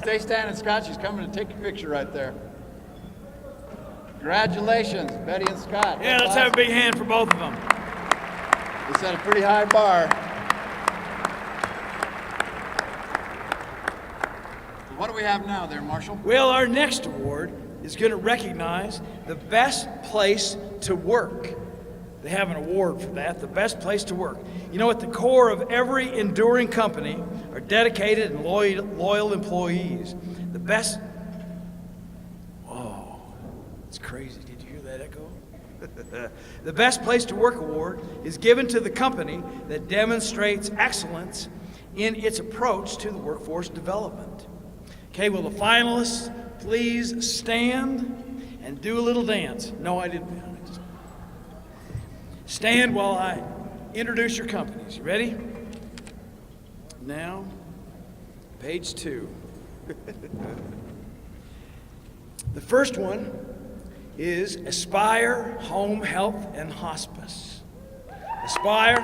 S3: Stay standing, Scott. She's coming to take your picture right there. Congratulations, Betty and Scott.
S2: Yeah, let's have a big hand for both of them.
S3: They set a pretty high bar. What do we have now there, Marshall?
S2: Well, our next award is going to recognize the best place to work. They have an award for that, the best place to work. You know, at the core of every enduring company are dedicated and loyal employees. The best, whoa, it's crazy. Did you hear that echo? The Best Place to Work award is given to the company that demonstrates excellence in its approach to the workforce development. Okay, will the finalists please stand and do a little dance? No, I didn't. Stand while I introduce your companies. You ready? Now, page 2. The first one is Aspire Home Health and Hospice. Aspire?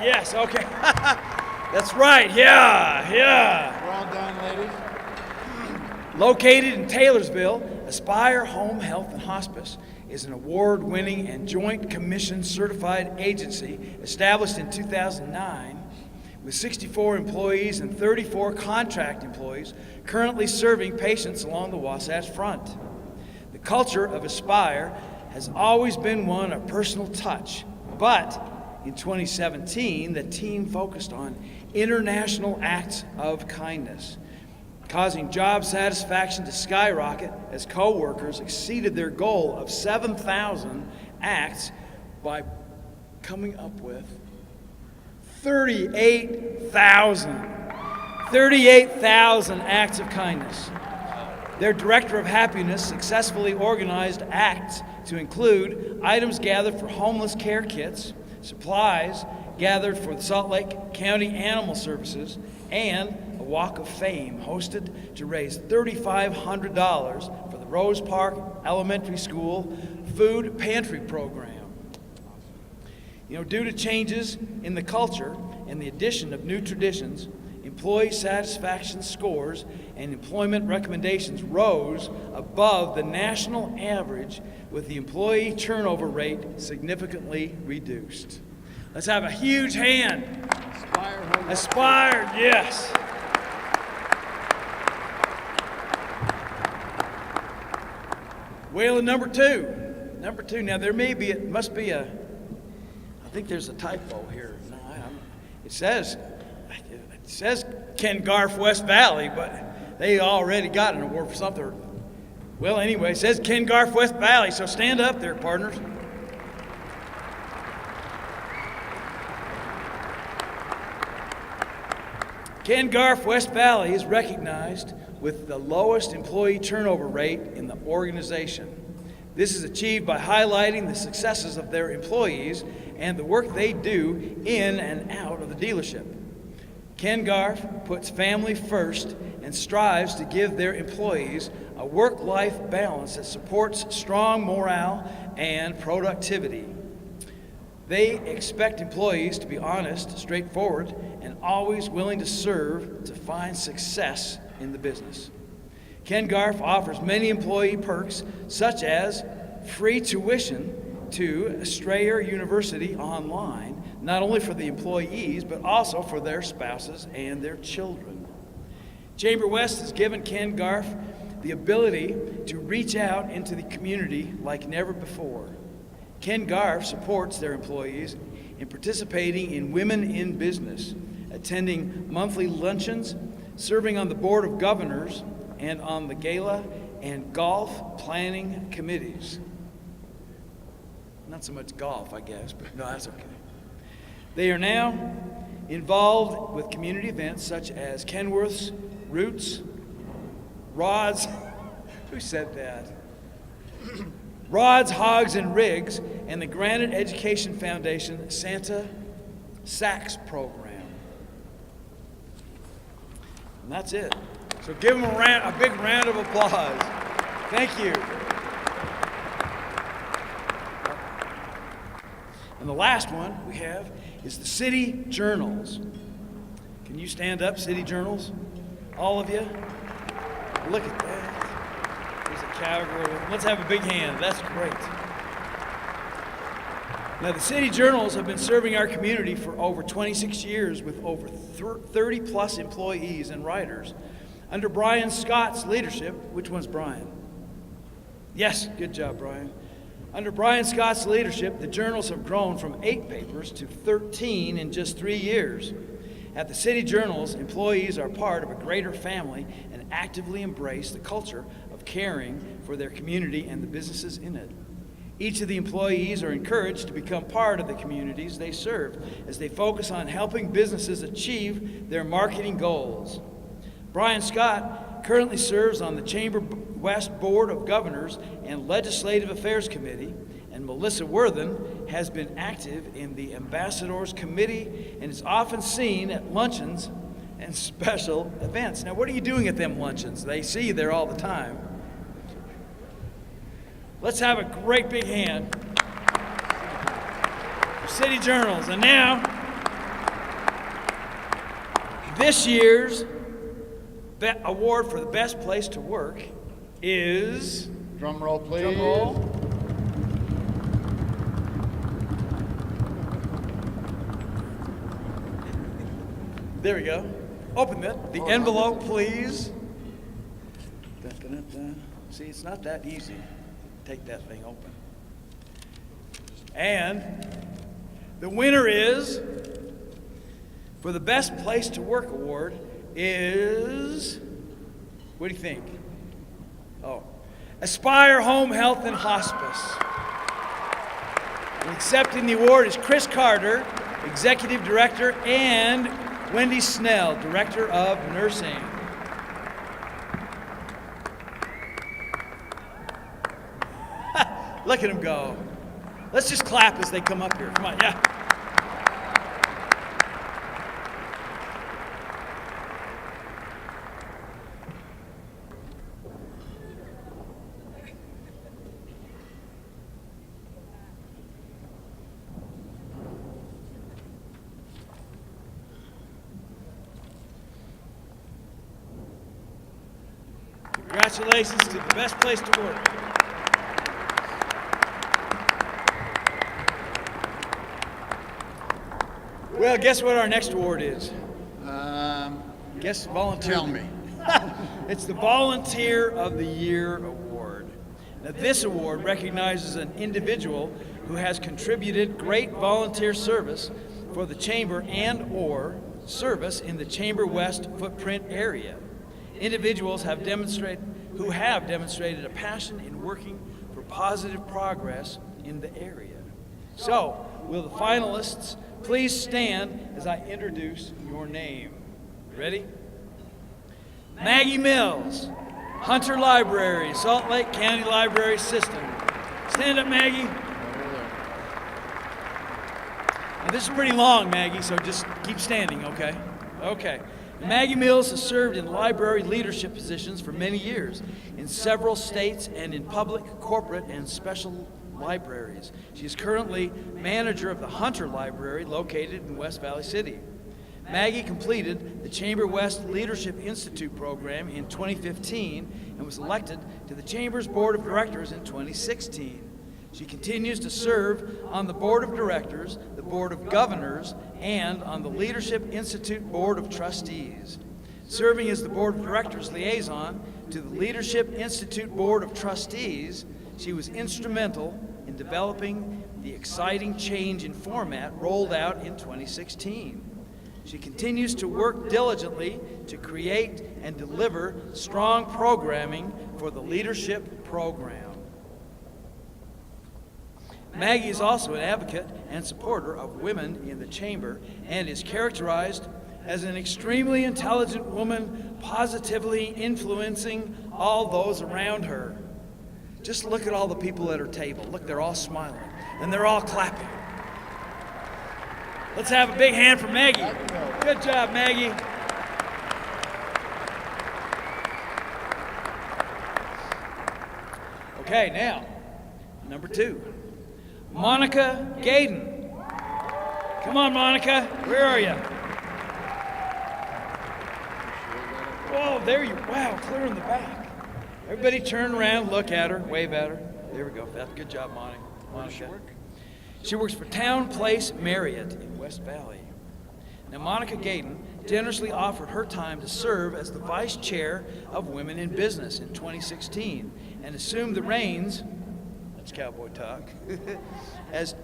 S2: Yes, okay. That's right, yeah.
S3: Well done, ladies.
S2: Located in Taylorsville, Aspire Home Health and Hospice is an award-winning and Joint Commission certified agency established in 2009 with 64 employees and 34 contract employees currently serving patients along the Wasatch Front. The culture of Aspire has always been one of personal touch, but in 2017, the team focused on international acts of kindness, causing job satisfaction to skyrocket as co-workers exceeded their goal of 7,000 acts by coming up with 38,000 acts of kindness. Their director of happiness successfully organized acts to include items gathered for homeless care kits, supplies gathered for the Salt Lake County Animal Services, and a Walk of Fame hosted to raise $3,500 for the Rose Park Elementary School Food Pantry Program. You know, due to changes in the culture and the addition of new traditions, employee satisfaction scores and employment recommendations rose above the national average, with the employee turnover rate significantly reduced. Let's have a huge hand. Aspire, yes. Well, number two. Now there must be a, I think there's a typo here. No, it says Ken Garf West Valley, but they already got an award for something. Well, anyway, it says Ken Garf West Valley, so stand up there, partners. Ken Garf West Valley is recognized with the lowest employee turnover rate in the organization. This is achieved by highlighting the successes of their employees and the work they do in and out of the dealership. Ken Garf puts family first and strives to give their employees a work-life balance that supports strong morale and productivity. They expect employees to be honest, straightforward, and always willing to serve to find success in the business. Ken Garf offers many employee perks, such as free tuition to Strayer University online, not only for the employees, but also for their spouses and their children. Chamberwest has given Ken Garf the ability to reach out into the community like never before. Ken Garf supports their employees in participating in Women in Business, attending monthly luncheons, serving on the Board of Governors, and on the Gala and golf planning committees. Not so much golf, I guess, but no, that's okay. They are now involved with community events such as Kenworth's Roots, Rods, who said that? Rods, Hogs, and Rigs, and the Granite Education Foundation Santa Sachs program. And that's it. So give them a big round of applause. Thank you. And the last one we have is the City Journals. Can you stand up, City Journals? All of you? Look at that. There's a cowgirl. Let's have a big hand. That's great. Now, the City Journals have been serving our community for over 26 years with over 30 plus employees and writers. Under Brian Scott's leadership, which one's Brian? Yes, good job, Brian. Under Brian Scott's leadership, the journals have grown from 8 papers to 13 in just 3 years. At the City Journals, employees are part of a greater family and actively embrace the culture of caring for their community and the businesses in it. Each of the employees are encouraged to become part of the communities they serve as they focus on helping businesses achieve their marketing goals. Brian Scott currently serves on the Chamberwest Board of Governors and Legislative Affairs Committee, and Melissa Worthen has been active in the Ambassadors Committee and is often seen at luncheons and special events. Now, what are you doing at them luncheons? They see you there all the time. Let's have a great big hand for City Journals. And now, this year's award for the best place to work is...
S3: Drum roll, please.
S2: Drum roll. There we go. Open it. The envelope, please. See, it's not that easy. Take that thing open. And the winner is, for the Best Place to Work Award, is, what do you think? Oh, Aspire Home Health and Hospice. And accepting the award is Chris Carter, Executive Director, and Wendy Snell, Director of Nursing. Look at them go. Let's just clap as they come up here. Come on, yeah. Congratulations to the Best Place to Work. Well, guess what our next award is? Guess volunteer.
S3: Tell me.
S2: It's the Volunteer of the Year Award. Now, this award recognizes an individual who has contributed great volunteer service for the Chamber and/or service in the Chamberwest footprint area. Individuals who have demonstrated a passion in working for positive progress in the area. So, will the finalists please stand as I introduce your name? Ready? Maggie Mills, Hunter Library, Salt Lake County Library System. Stand up, Maggie. Now, this is pretty long, Maggie, so just keep standing, okay? Okay. Maggie Mills has served in library leadership positions for many years in several states and in public, corporate, and special libraries. She is currently manager of the Hunter Library located in West Valley City. Maggie completed the Chamberwest Leadership Institute program in 2015 and was elected to the Chamber's Board of Directors in 2016. She continues to serve on the Board of Directors, the Board of Governors, and on the Leadership Institute Board of Trustees. Serving as the Board of Directors liaison to the Leadership Institute Board of Trustees, she was instrumental in developing the exciting change in format rolled out in 2016. She continues to work diligently to create and deliver strong programming for the leadership program. Maggie is also an advocate and supporter of women in the Chamber and is characterized as an extremely intelligent woman, positively influencing all those around her. Just look at all the people at her table. Look, they're all smiling and they're all clapping. Let's have a big hand for Maggie. Good job, Maggie. Okay, now, number 2. Monica Gaden. Come on, Monica. Where are you? Whoa, there you, wow, clear in the back. Everybody turn around, look at her, wave at her. There we go. Good job, Monica. Monica. She works for Town Place Marriott in West Valley. Now, Monica Gaden generously offered her time to serve as the Vice Chair of Women in Business in 2016 and assumed the reins, that's cowboy talk, as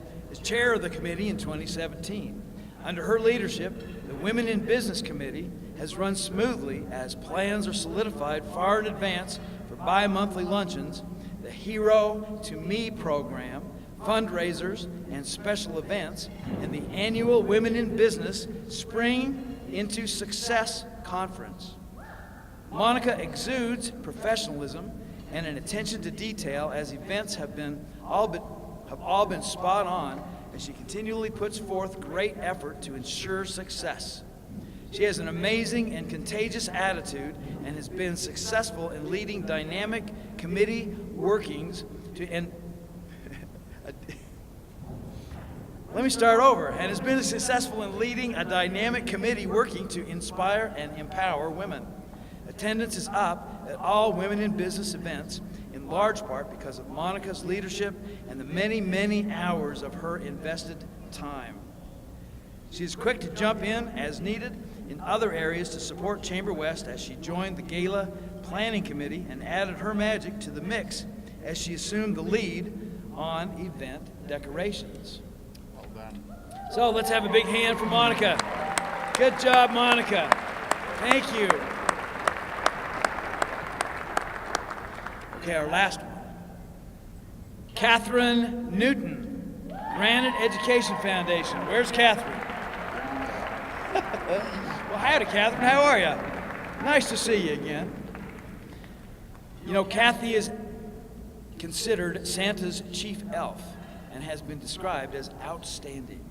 S2: chair of the committee in 2017. Under her leadership, the Women in Business Committee has run smoothly as plans are solidified far in advance for bi-monthly luncheons, the Hero to Me program, fundraisers and special events, and the annual Women in Business Spring into Success Conference. Monica exudes professionalism and an attention to detail as events have all been spot on, and she continually puts forth great effort to ensure success. She has an amazing and contagious attitude and has been successful in leading dynamic committee workings Let me start over. And has been successful in leading a dynamic committee working to inspire and empower women. Attendance is up at all Women in Business events, in large part because of Monica's leadership and the many, many hours of her invested time. She is quick to jump in as needed in other areas to support Chamberwest as she joined the Gala Planning Committee and added her magic to the mix as she assumed the lead on event decorations.
S3: Well done.
S2: So let's have a big hand for Monica. Good job, Monica. Thank you. Okay, our last one. Catherine Newton, Granite Education Foundation. Where's Catherine? Well, howdy, Catherine. How are you? Nice to see you again. You know, Kathy is considered Santa's chief elf and has been described as outstanding.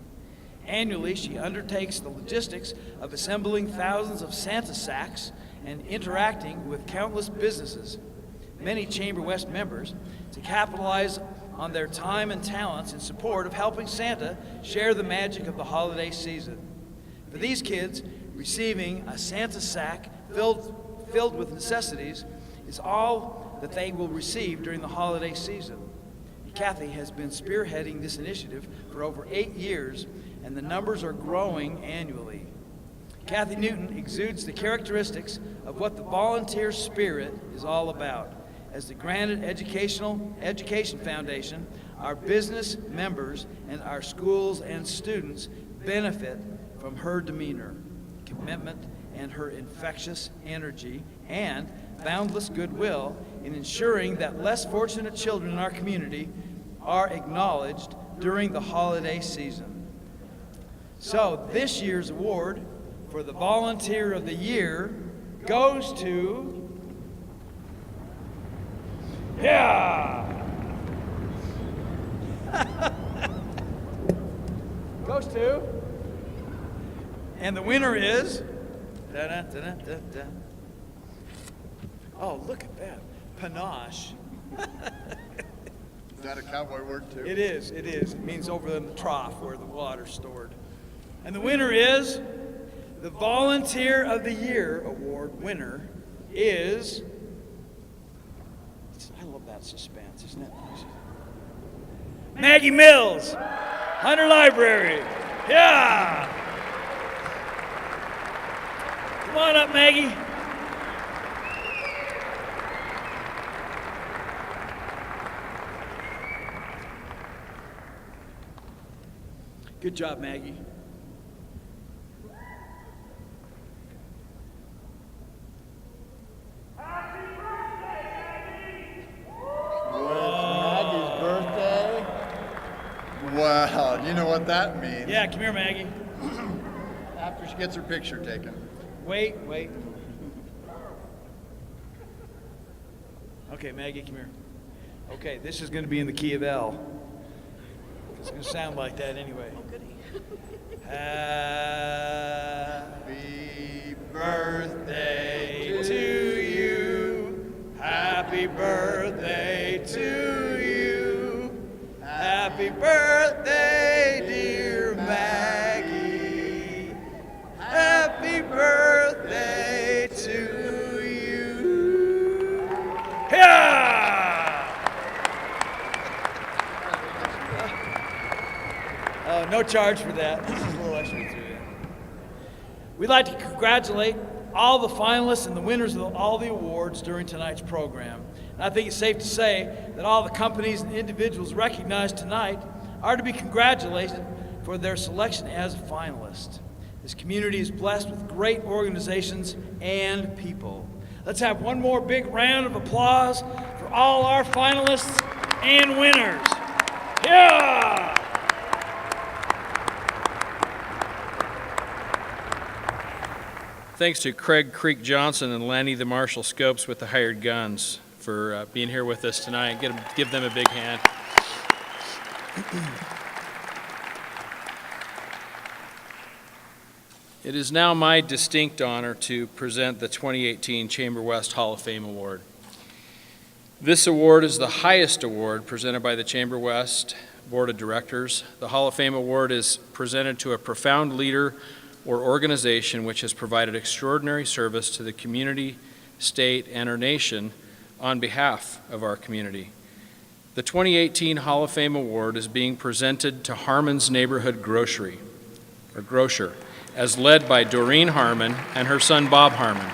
S2: Annually, she undertakes the logistics of assembling thousands of Santa sacks and interacting with countless businesses, many Chamberwest members, to capitalize on their time and talents in support of helping Santa share the magic of the holiday season. For these kids, receiving a Santa sack filled with necessities is all that they will receive during the holiday season. Kathy has been spearheading this initiative for over 8 years, and the numbers are growing annually. Kathy Newton exudes the characteristics of what the volunteer spirit is all about. As the Granite Education Foundation, our business members and our schools and students benefit from her demeanor, commitment, and her infectious energy and boundless goodwill in ensuring that less fortunate children in our community are acknowledged during the holiday season. So this year's award for the Volunteer of the Year goes to, goes to, and the winner is, oh, look at that, panache.
S3: Is that a cowboy word too?
S2: It is. It means over in the trough where the water's stored. And the winner is, the Volunteer of the Year award winner is, I love that suspense, isn't it? Maggie Mills, Hunter Library. Yeah! Come on up, Maggie. Good job, Maggie.
S3: Maggie's birthday. Wow, you know what that means.
S2: Yeah, come here, Maggie.
S3: After she gets her picture taken.
S2: Wait. Okay, Maggie, come here. Okay, this is going to be in the key of L. It's going to sound like that anyway. Oh, goody. Happy birthday to you. Happy birthday to you. Happy birthday, dear Maggie. Happy birthday to you. Yeah! No charge for that. This is a little extra to you. We'd like to congratulate all the finalists and the winners of all the awards during tonight's program. And I think it's safe to say that all the companies and individuals recognized tonight are to be congratulated for their selection as a finalist. This community is blessed with great organizations and people. Let's have one more big round of applause for all our finalists and winners. Yeah!
S4: Thanks to Craig Creek Johnson and Lanny the Marshall Scopes with the Hired Guns for being here with us tonight. Give them a big hand. It is now my distinct honor to present the 2018 Chamberwest Hall of Fame Award. This award is the highest award presented by the Chamberwest Board of Directors. The Hall of Fame Award is presented to a profound leader or organization which has provided extraordinary service to the community, state, and our nation on behalf of our community. The 2018 Hall of Fame Award is being presented to Harmon's Neighborhood Grocer, as led by Doreen Harmon and her son Bob Harmon.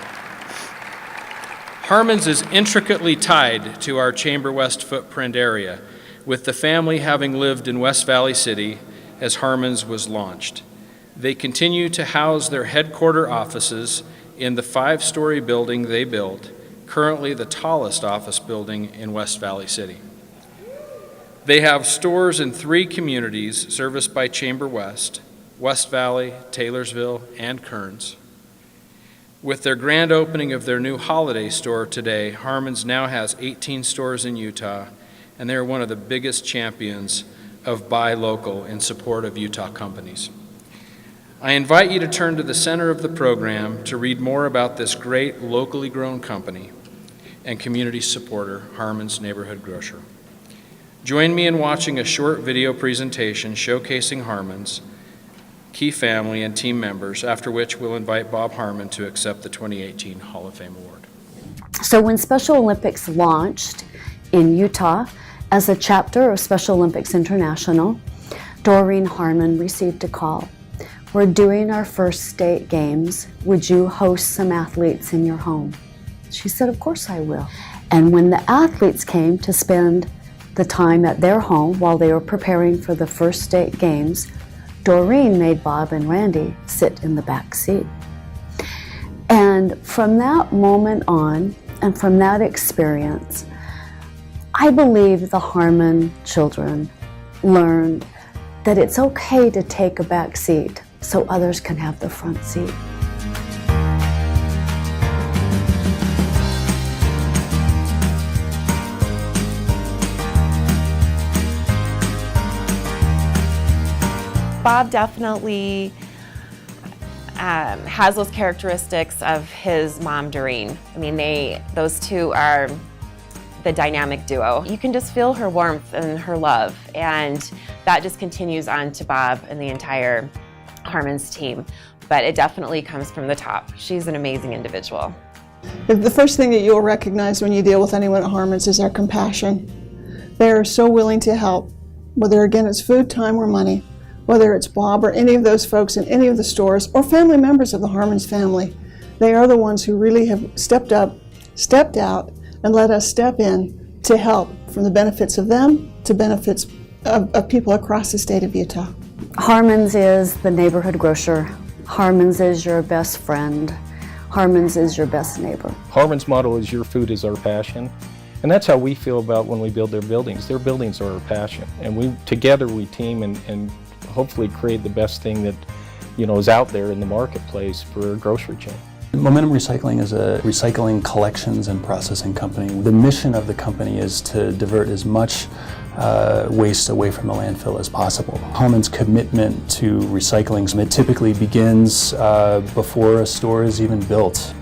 S4: Harmon's is intricately tied to our Chamberwest footprint area, with the family having lived in West Valley City as Harmon's was launched. They continue to house their headquarter offices in the 5-story building they built, currently the tallest office building in West Valley City. They have stores in 3 communities serviced by Chamberwest: West Valley, Taylorsville, and Kearns. With their grand opening of their new holiday store today, Harmon's now has 18 stores in Utah, and they are one of the biggest champions of Buy Local in support of Utah companies. I invite you to turn to the center of the program to read more about this great locally grown company and community supporter, Harmon's Neighborhood Grocer. Join me in watching a short video presentation showcasing Harmon's, key family, and team members, after which we'll invite Bob Harmon to accept the 2018 Hall of Fame Award.
S5: So when Special Olympics launched in Utah as a chapter of Special Olympics International, Doreen Harmon received a call. We're doing our first state games. Would you host some athletes in your home? She said, of course I will. And when the athletes came to spend the time at their home while they were preparing for the first state games, Doreen made Bob and Randy sit in the back seat. And from that moment on, and from that experience, I believe the Harmon children learned that it's okay to take a back seat so others can have the front seat.
S6: Bob definitely has those characteristics of his mom, Doreen. I mean, those two are the dynamic duo. You can just feel her warmth and her love, and that just continues on to Bob and the entire Harmon's team. But it definitely comes from the top. She's an amazing individual.
S7: The first thing that you'll recognize when you deal with anyone at Harmon's is our compassion. They are so willing to help, whether again it's food, time, or money, whether it's Bob or any of those folks in any of the stores or family members of the Harmon's family. They are the ones who really have stepped up, stepped out, and let us step in to help, from the benefits of them to benefits of people across the state of Utah.
S5: Harmon's is the neighborhood grocer. Harmon's is your best friend. Harmon's is your best neighbor.
S8: Harmon's motto is "Your food is our passion," and that's how we feel about when we build their buildings. Their buildings are our passion, and together we team and hopefully create the best thing that is out there in the marketplace for a grocery chain.
S9: Momentum Recycling is a recycling collections and processing company. The mission of the company is to divert as much waste away from the landfill as possible. Harmon's commitment to recycling, it typically begins before a store is even built.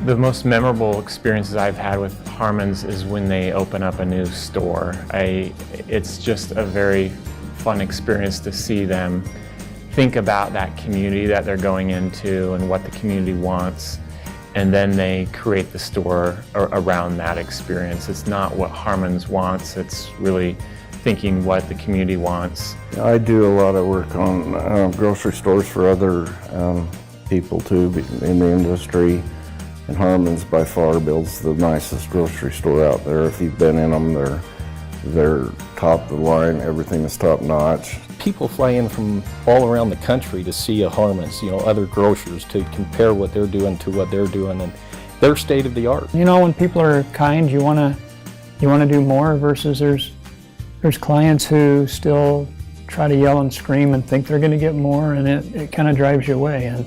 S10: The most memorable experiences I've had with Harmon's is when they open up a new store. It's just a very fun experience to see them think about that community that they're going into and what the community wants, and then they create the store around that experience. It's not what Harmon's wants, it's really thinking what the community wants.
S11: I do a lot of work on grocery stores for other people too in the industry, and Harmon's by far builds the nicest grocery store out there. If you've been in them, they're top of the line, everything is top notch.
S8: People fly in from all around the country to see a Harmon's, other grocers, to compare what they're doing to what they're doing, and they're state of the art.
S12: When people are kind, you want to do more, versus there's clients who still try to yell and scream and think they're going to get more, and it kind of drives you away. And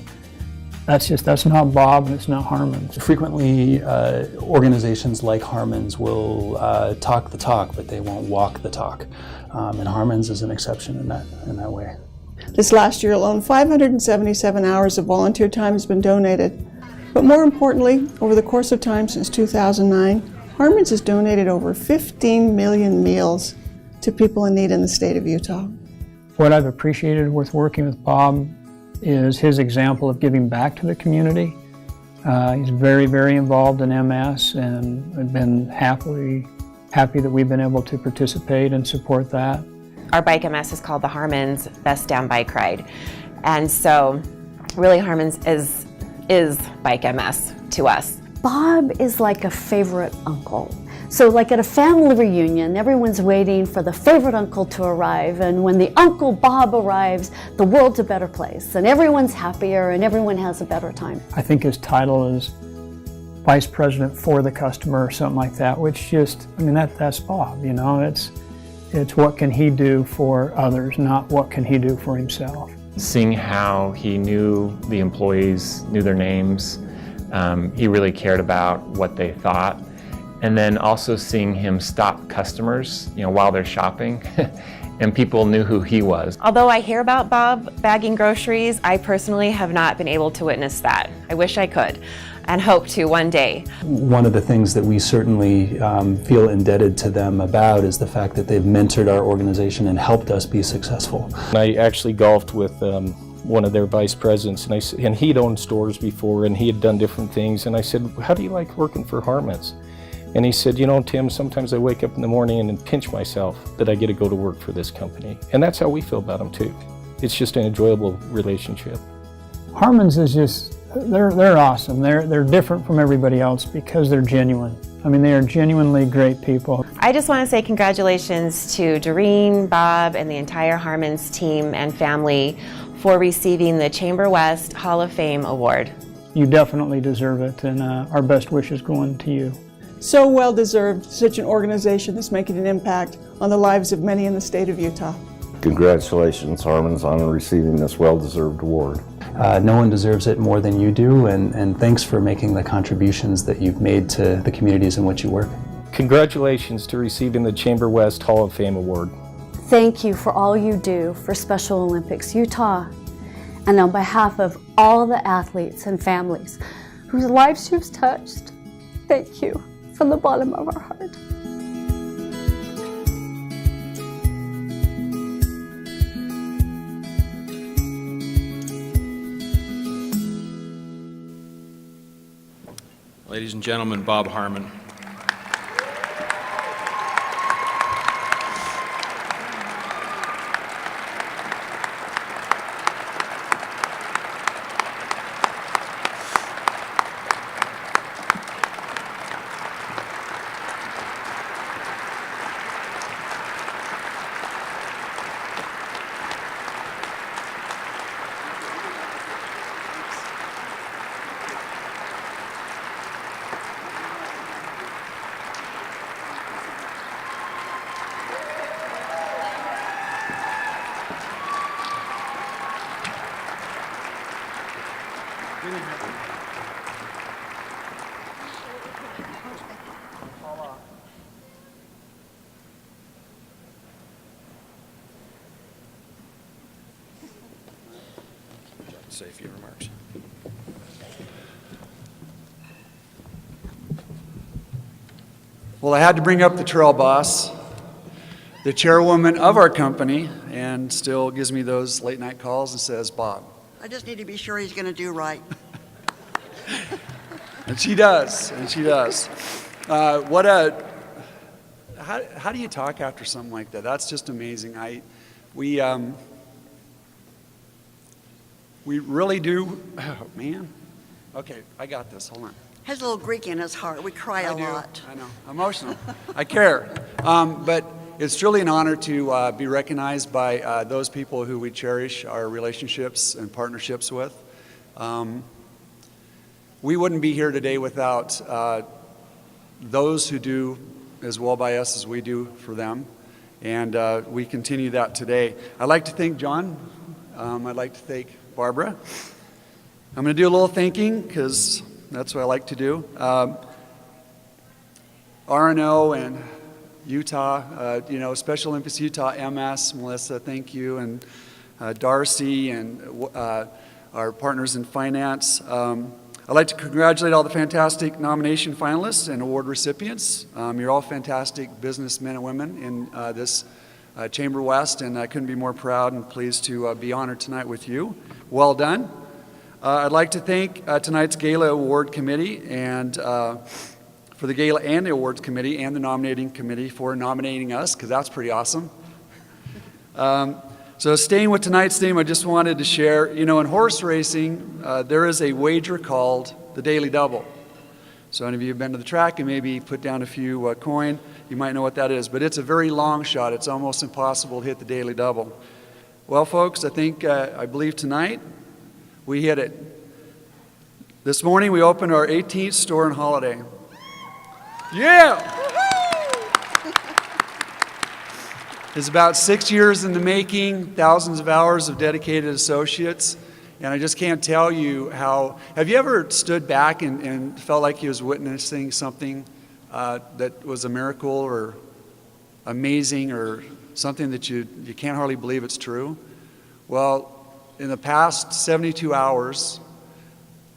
S12: that's not Bob, and it's not Harmon's.
S9: Frequently, organizations like Harmon's will talk the talk, but they won't walk the talk. And Harmon's is an exception in that way.
S7: This last year alone, 577 hours of volunteer time has been donated. But more importantly, over the course of time since 2009, Harmon's has donated over 15 million meals to people in need in the state of Utah.
S12: What I've appreciated with working with Bob is his example of giving back to the community. He's very, very involved in MS, and I've been happy that we've been able to participate and support that.
S6: Our Bike MS is called the Harmon's Best Damn Bike Ride. And so really Harmon's is Bike MS to us.
S5: Bob is like a favorite uncle. So like at a family reunion, everyone's waiting for the favorite uncle to arrive, and when the Uncle Bob arrives, the world's a better place, and everyone's happier, and everyone has a better time.
S12: I think his title is Vice President for the Customer or something like that, which that's Bob, It's what can he do for others, not what can he do for himself.
S10: Seeing how he knew the employees, knew their names, he really cared about what they thought. And then also seeing him stop customers, while they're shopping, and people knew who he was.
S6: Although I hear about Bob bagging groceries, I personally have not been able to witness that. I wish I could, and hope to one day.
S9: One of the things that we certainly feel indebted to them about is the fact that they've mentored our organization and helped us be successful.
S8: I actually golfed with one of their vice presidents, and he'd owned stores before, and he had done different things, and I said, "How do you like working for Harmon's?" And he said, Tim, sometimes I wake up in the morning and pinch myself that I get to go to work for this company. And that's how we feel about them too. It's just an enjoyable relationship.
S12: Harmon's is just, they're awesome. They're different from everybody else because they're genuine. They are genuinely great people.
S6: I just want to say congratulations to Doreen, Bob, and the entire Harmon's team and family for receiving the Chamberwest Hall of Fame Award.
S12: You definitely deserve it, and our best wishes going to you.
S7: So well deserved, such an organization that's making an impact on the lives of many in the state of Utah.
S11: Congratulations, Harmon's, on receiving this well-deserved award.
S9: No one deserves it more than you do, and thanks for making the contributions that you've made to the communities in which you work.
S8: Congratulations to receiving the Chamberwest Hall of Fame Award.
S5: Thank you for all you do for Special Olympics Utah. And on behalf of all the athletes and families whose lives you've touched, thank you from the bottom of our heart.
S4: Ladies and gentlemen, Bob Harmon. Say a few remarks.
S13: Well, I had to bring up the trail boss, the chairwoman of our company, and still gives me those late night calls and says, Bob.
S14: I just need to be sure he's going to do right.
S13: And she does, and she does. How do you talk after something like that? That's just amazing. We really do, oh man. Okay, I got this, hold on.
S14: Has a little Greek in his heart. We cry a lot.
S13: I know, emotional. I care. But it's truly an honor to be recognized by those people who we cherish our relationships and partnerships with. We wouldn't be here today without those who do as well by us as we do for them. And we continue that today. I'd like to thank John. I'd like to thank Barbara. I'm going to do a little thinking because that's what I like to do. RNO and Utah, Special Olympics Utah, MS, Melissa, thank you, and Darcy and our partners in finance. I'd like to congratulate all the fantastic nomination finalists and award recipients. You're all fantastic businessmen and women in this Chamberwest, and I couldn't be more proud and pleased to be honored tonight with you. Well done. I'd like to thank tonight's Gala Award Committee and for the Gala and the Awards Committee and the Nominating Committee for nominating us, because that's pretty awesome. So staying with tonight's theme, I just wanted to share, in horse racing, there is a wager called the Daily Double. So any of you have been to the track and maybe put down a few coin, you might know what that is. But it's a very long shot. It's almost impossible to hit the Daily Double. Well, folks, I believe tonight we hit it. This morning we opened our 18th store in Holiday. Yeah! It's about 6 years in the making, thousands of hours of dedicated associates, and I just can't tell you how. Have you ever stood back and felt like you was witnessing something that was a miracle or amazing or something that you can't hardly believe it's true? Well, in the past 72 hours,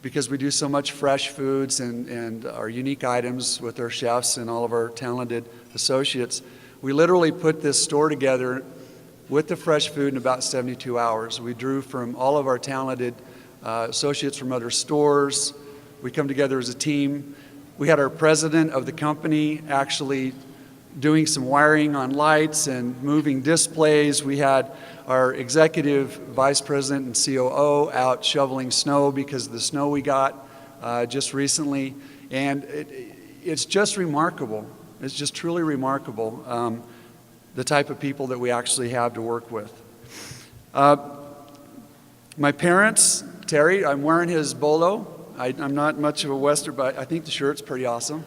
S13: because we do so much fresh foods and our unique items with our chefs and all of our talented associates, we literally put this store together with the fresh food in about 72 hours. We drew from all of our talented associates from other stores. We come together as a team. We had our president of the company actually doing some wiring on lights and moving displays. We had our executive vice president and COO out shoveling snow because of the snow we got just recently. And it's just remarkable. It's just truly remarkable, the type of people that we actually have to work with. My parents, Terry, I'm wearing his bolo. I'm not much of a Western, but I think the shirt's pretty awesome.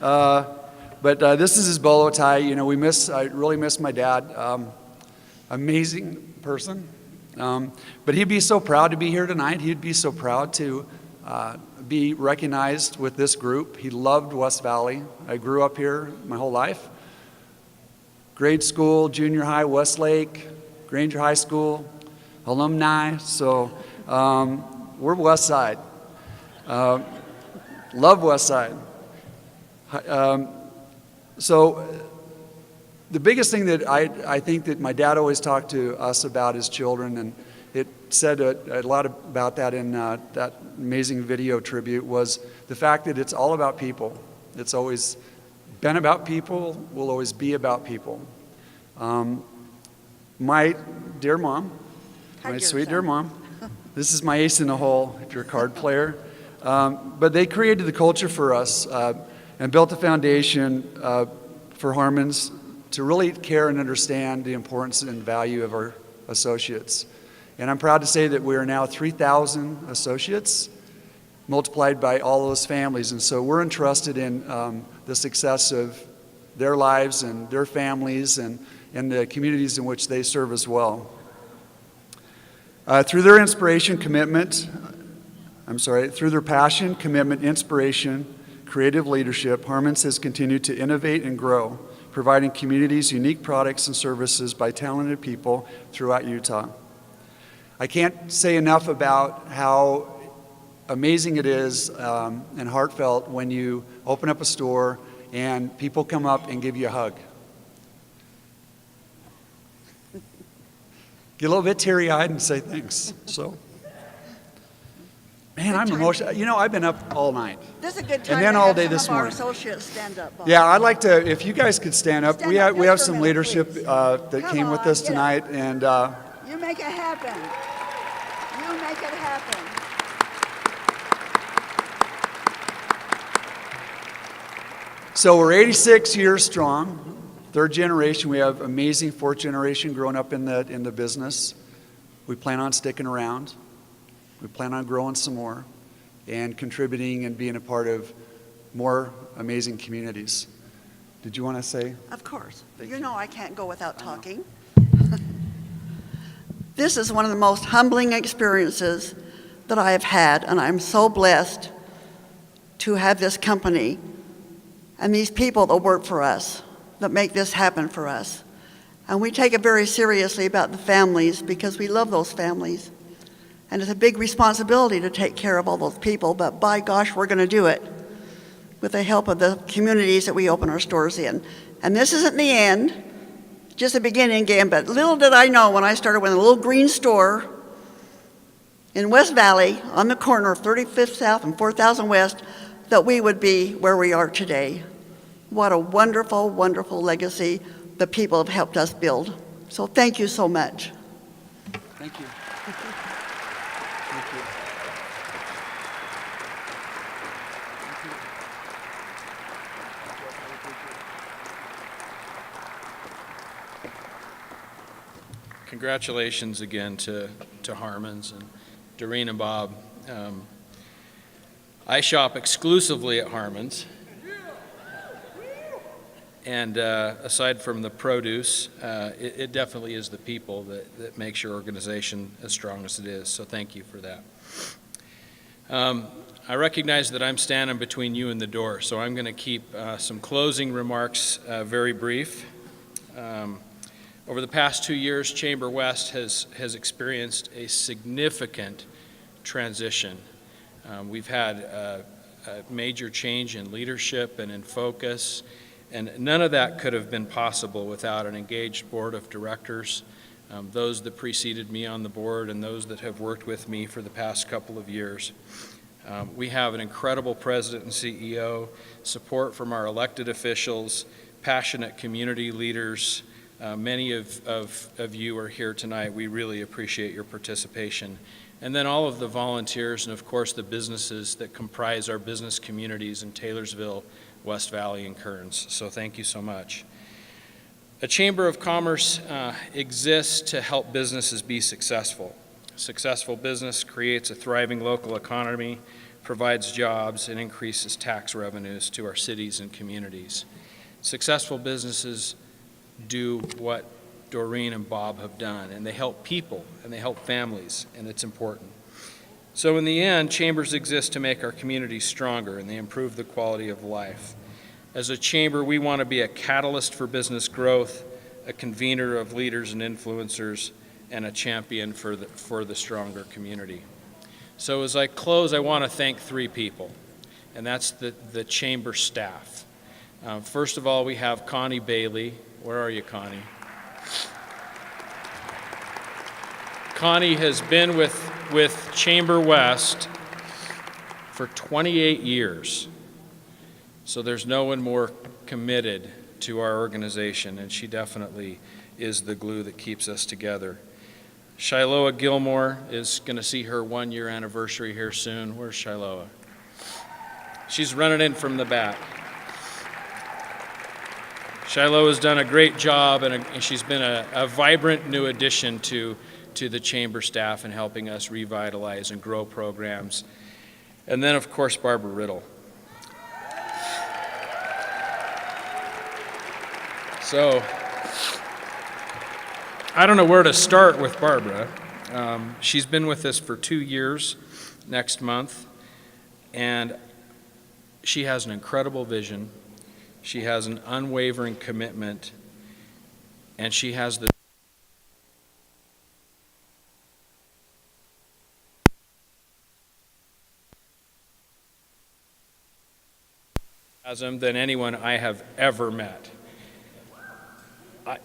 S13: But this is his bolo tie. I really miss my dad. Amazing person. But he'd be so proud to be here tonight. He'd be so proud to be recognized with this group. He loved West Valley. I grew up here my whole life. grade school, junior high, Westlake, Granger High School, alumni. So we're West Side. Love West Side. So the biggest thing that I think that my dad always talked to us about as children, and it said a lot about that in that amazing video tribute, was the fact that it's all about people. It's always been about people, will always be about people. My dear mom, my sweet dear mom, this is my ace in the hole if you're a card player, but they created the culture for us and built the foundation for Harmons to really care and understand the importance and value of our associates. And I'm proud to say that we are now 3,000 associates multiplied by all those families. And so we're entrusted in the success of their lives and their families and the communities in which they serve as well. Through their inspiration, commitment, through their passion, commitment, inspiration, creative leadership, Harmons has continued to innovate and grow, providing communities unique products and services by talented people throughout Utah. I can't say enough about how amazing it is and heartfelt when you open up a store and people come up and give you a hug. Get a little bit teary-eyed and say thanks. So, man, I'm emotional. You know, I've been up all night.
S14: This is a good time
S13: and then
S14: to
S13: all
S14: have
S13: day
S14: some
S13: this
S14: of our
S13: morning.
S14: associates stand up, Bob.
S13: Yeah, I'd like to, if you guys could stand up.
S14: Stand
S13: We
S14: up
S13: have, we
S14: just
S13: have
S14: for a
S13: some
S14: minute,
S13: leadership
S14: please.
S13: that
S14: Come
S13: came with
S14: on,
S13: us
S14: get up.
S13: tonight, and
S14: You make it happen. You make it happen.
S13: so we're 86 years strong. Third generation. We have amazing fourth generation growing up in the business. We plan on sticking around. We plan on growing some more and contributing and being a part of more amazing communities. Did you want to say?
S14: Of course. You know I can't go without talking. This is one of the most humbling experiences that I have had, and I'm so blessed to have this company and these people that work for us, that make this happen for us. And we take it very seriously about the families because we love those families. And it's a big responsibility to take care of all those people, but by gosh, we're going to do it with the help of the communities that we open our stores in. And this isn't the end, just the beginning again, but little did I know when I started with a little green store in West Valley on the corner of 35th South and 4000 West that we would be where we are today. What a wonderful, wonderful legacy the people have helped us build. So thank you so much.
S13: Thank you.
S4: Congratulations again to Harmons and Doreen and Bob. I shop exclusively at Harmons. And aside from the produce, it definitely is the people that makes your organization as strong as it is. So thank you for that. I recognize that I'm standing between you and the door, so I'm going to keep some closing remarks very brief. Over the past 2 years, Chamberwest has experienced a significant transition. We've had a major change in leadership and in focus, and none of that could have been possible without an engaged board of directors, those that preceded me on the board and those that have worked with me for the past couple of years. We have an incredible president and CEO, support from our elected officials, passionate community leaders. Many of you are here tonight. We really appreciate your participation. And then all of the volunteers and, of course, the businesses that comprise our business communities in Taylorsville, West Valley, and Kearns. So thank you so much. A Chamber of Commerce exists to help businesses be successful. Successful business creates a thriving local economy, provides jobs, and increases tax revenues to our cities and communities. Successful businesses do what Doreen and Bob have done, and they help people and they help families, and it's important. So in the end, chambers exist to make our communities stronger, and they improve the quality of life. As a chamber, we want to be a catalyst for business growth, a convener of leaders and influencers, and a champion for the stronger community. So as I close, I want to thank three people, and that's the chamber staff. First of all, we have Connie Bailey. Where are you, Connie? Connie has been with Chamberwest for 28 years. So there's no one more committed to our organization, and she definitely is the glue that keeps us together. Shiloah Gilmore is going to see her 1-year anniversary here soon. Where's Shiloah? She's running in from the back. Shiloah has done a great job, and she's been a vibrant new addition to the chamber staff and helping us revitalize and grow programs. And then, of course, Barbara Riddle. So, I don't know where to start with Barbara. She's been with us for 2 years next month, and she has an incredible vision. She has an unwavering commitment, and she has the than anyone I have ever met.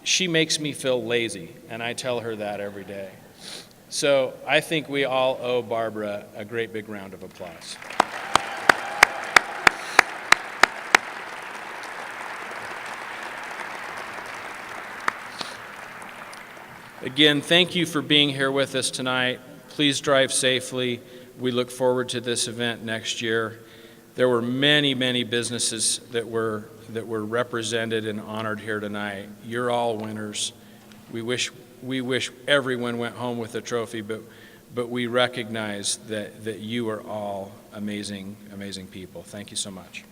S4: She makes me feel lazy, and I tell her that every day. So I think we all owe Barbara a great big round of applause. Again, thank you for being here with us tonight. Please drive safely. We look forward to this event next year. There were many, many businesses that were represented and honored here tonight. You're all winners. We wish everyone went home with a trophy, but we recognize that you are all amazing, amazing people. Thank you so much.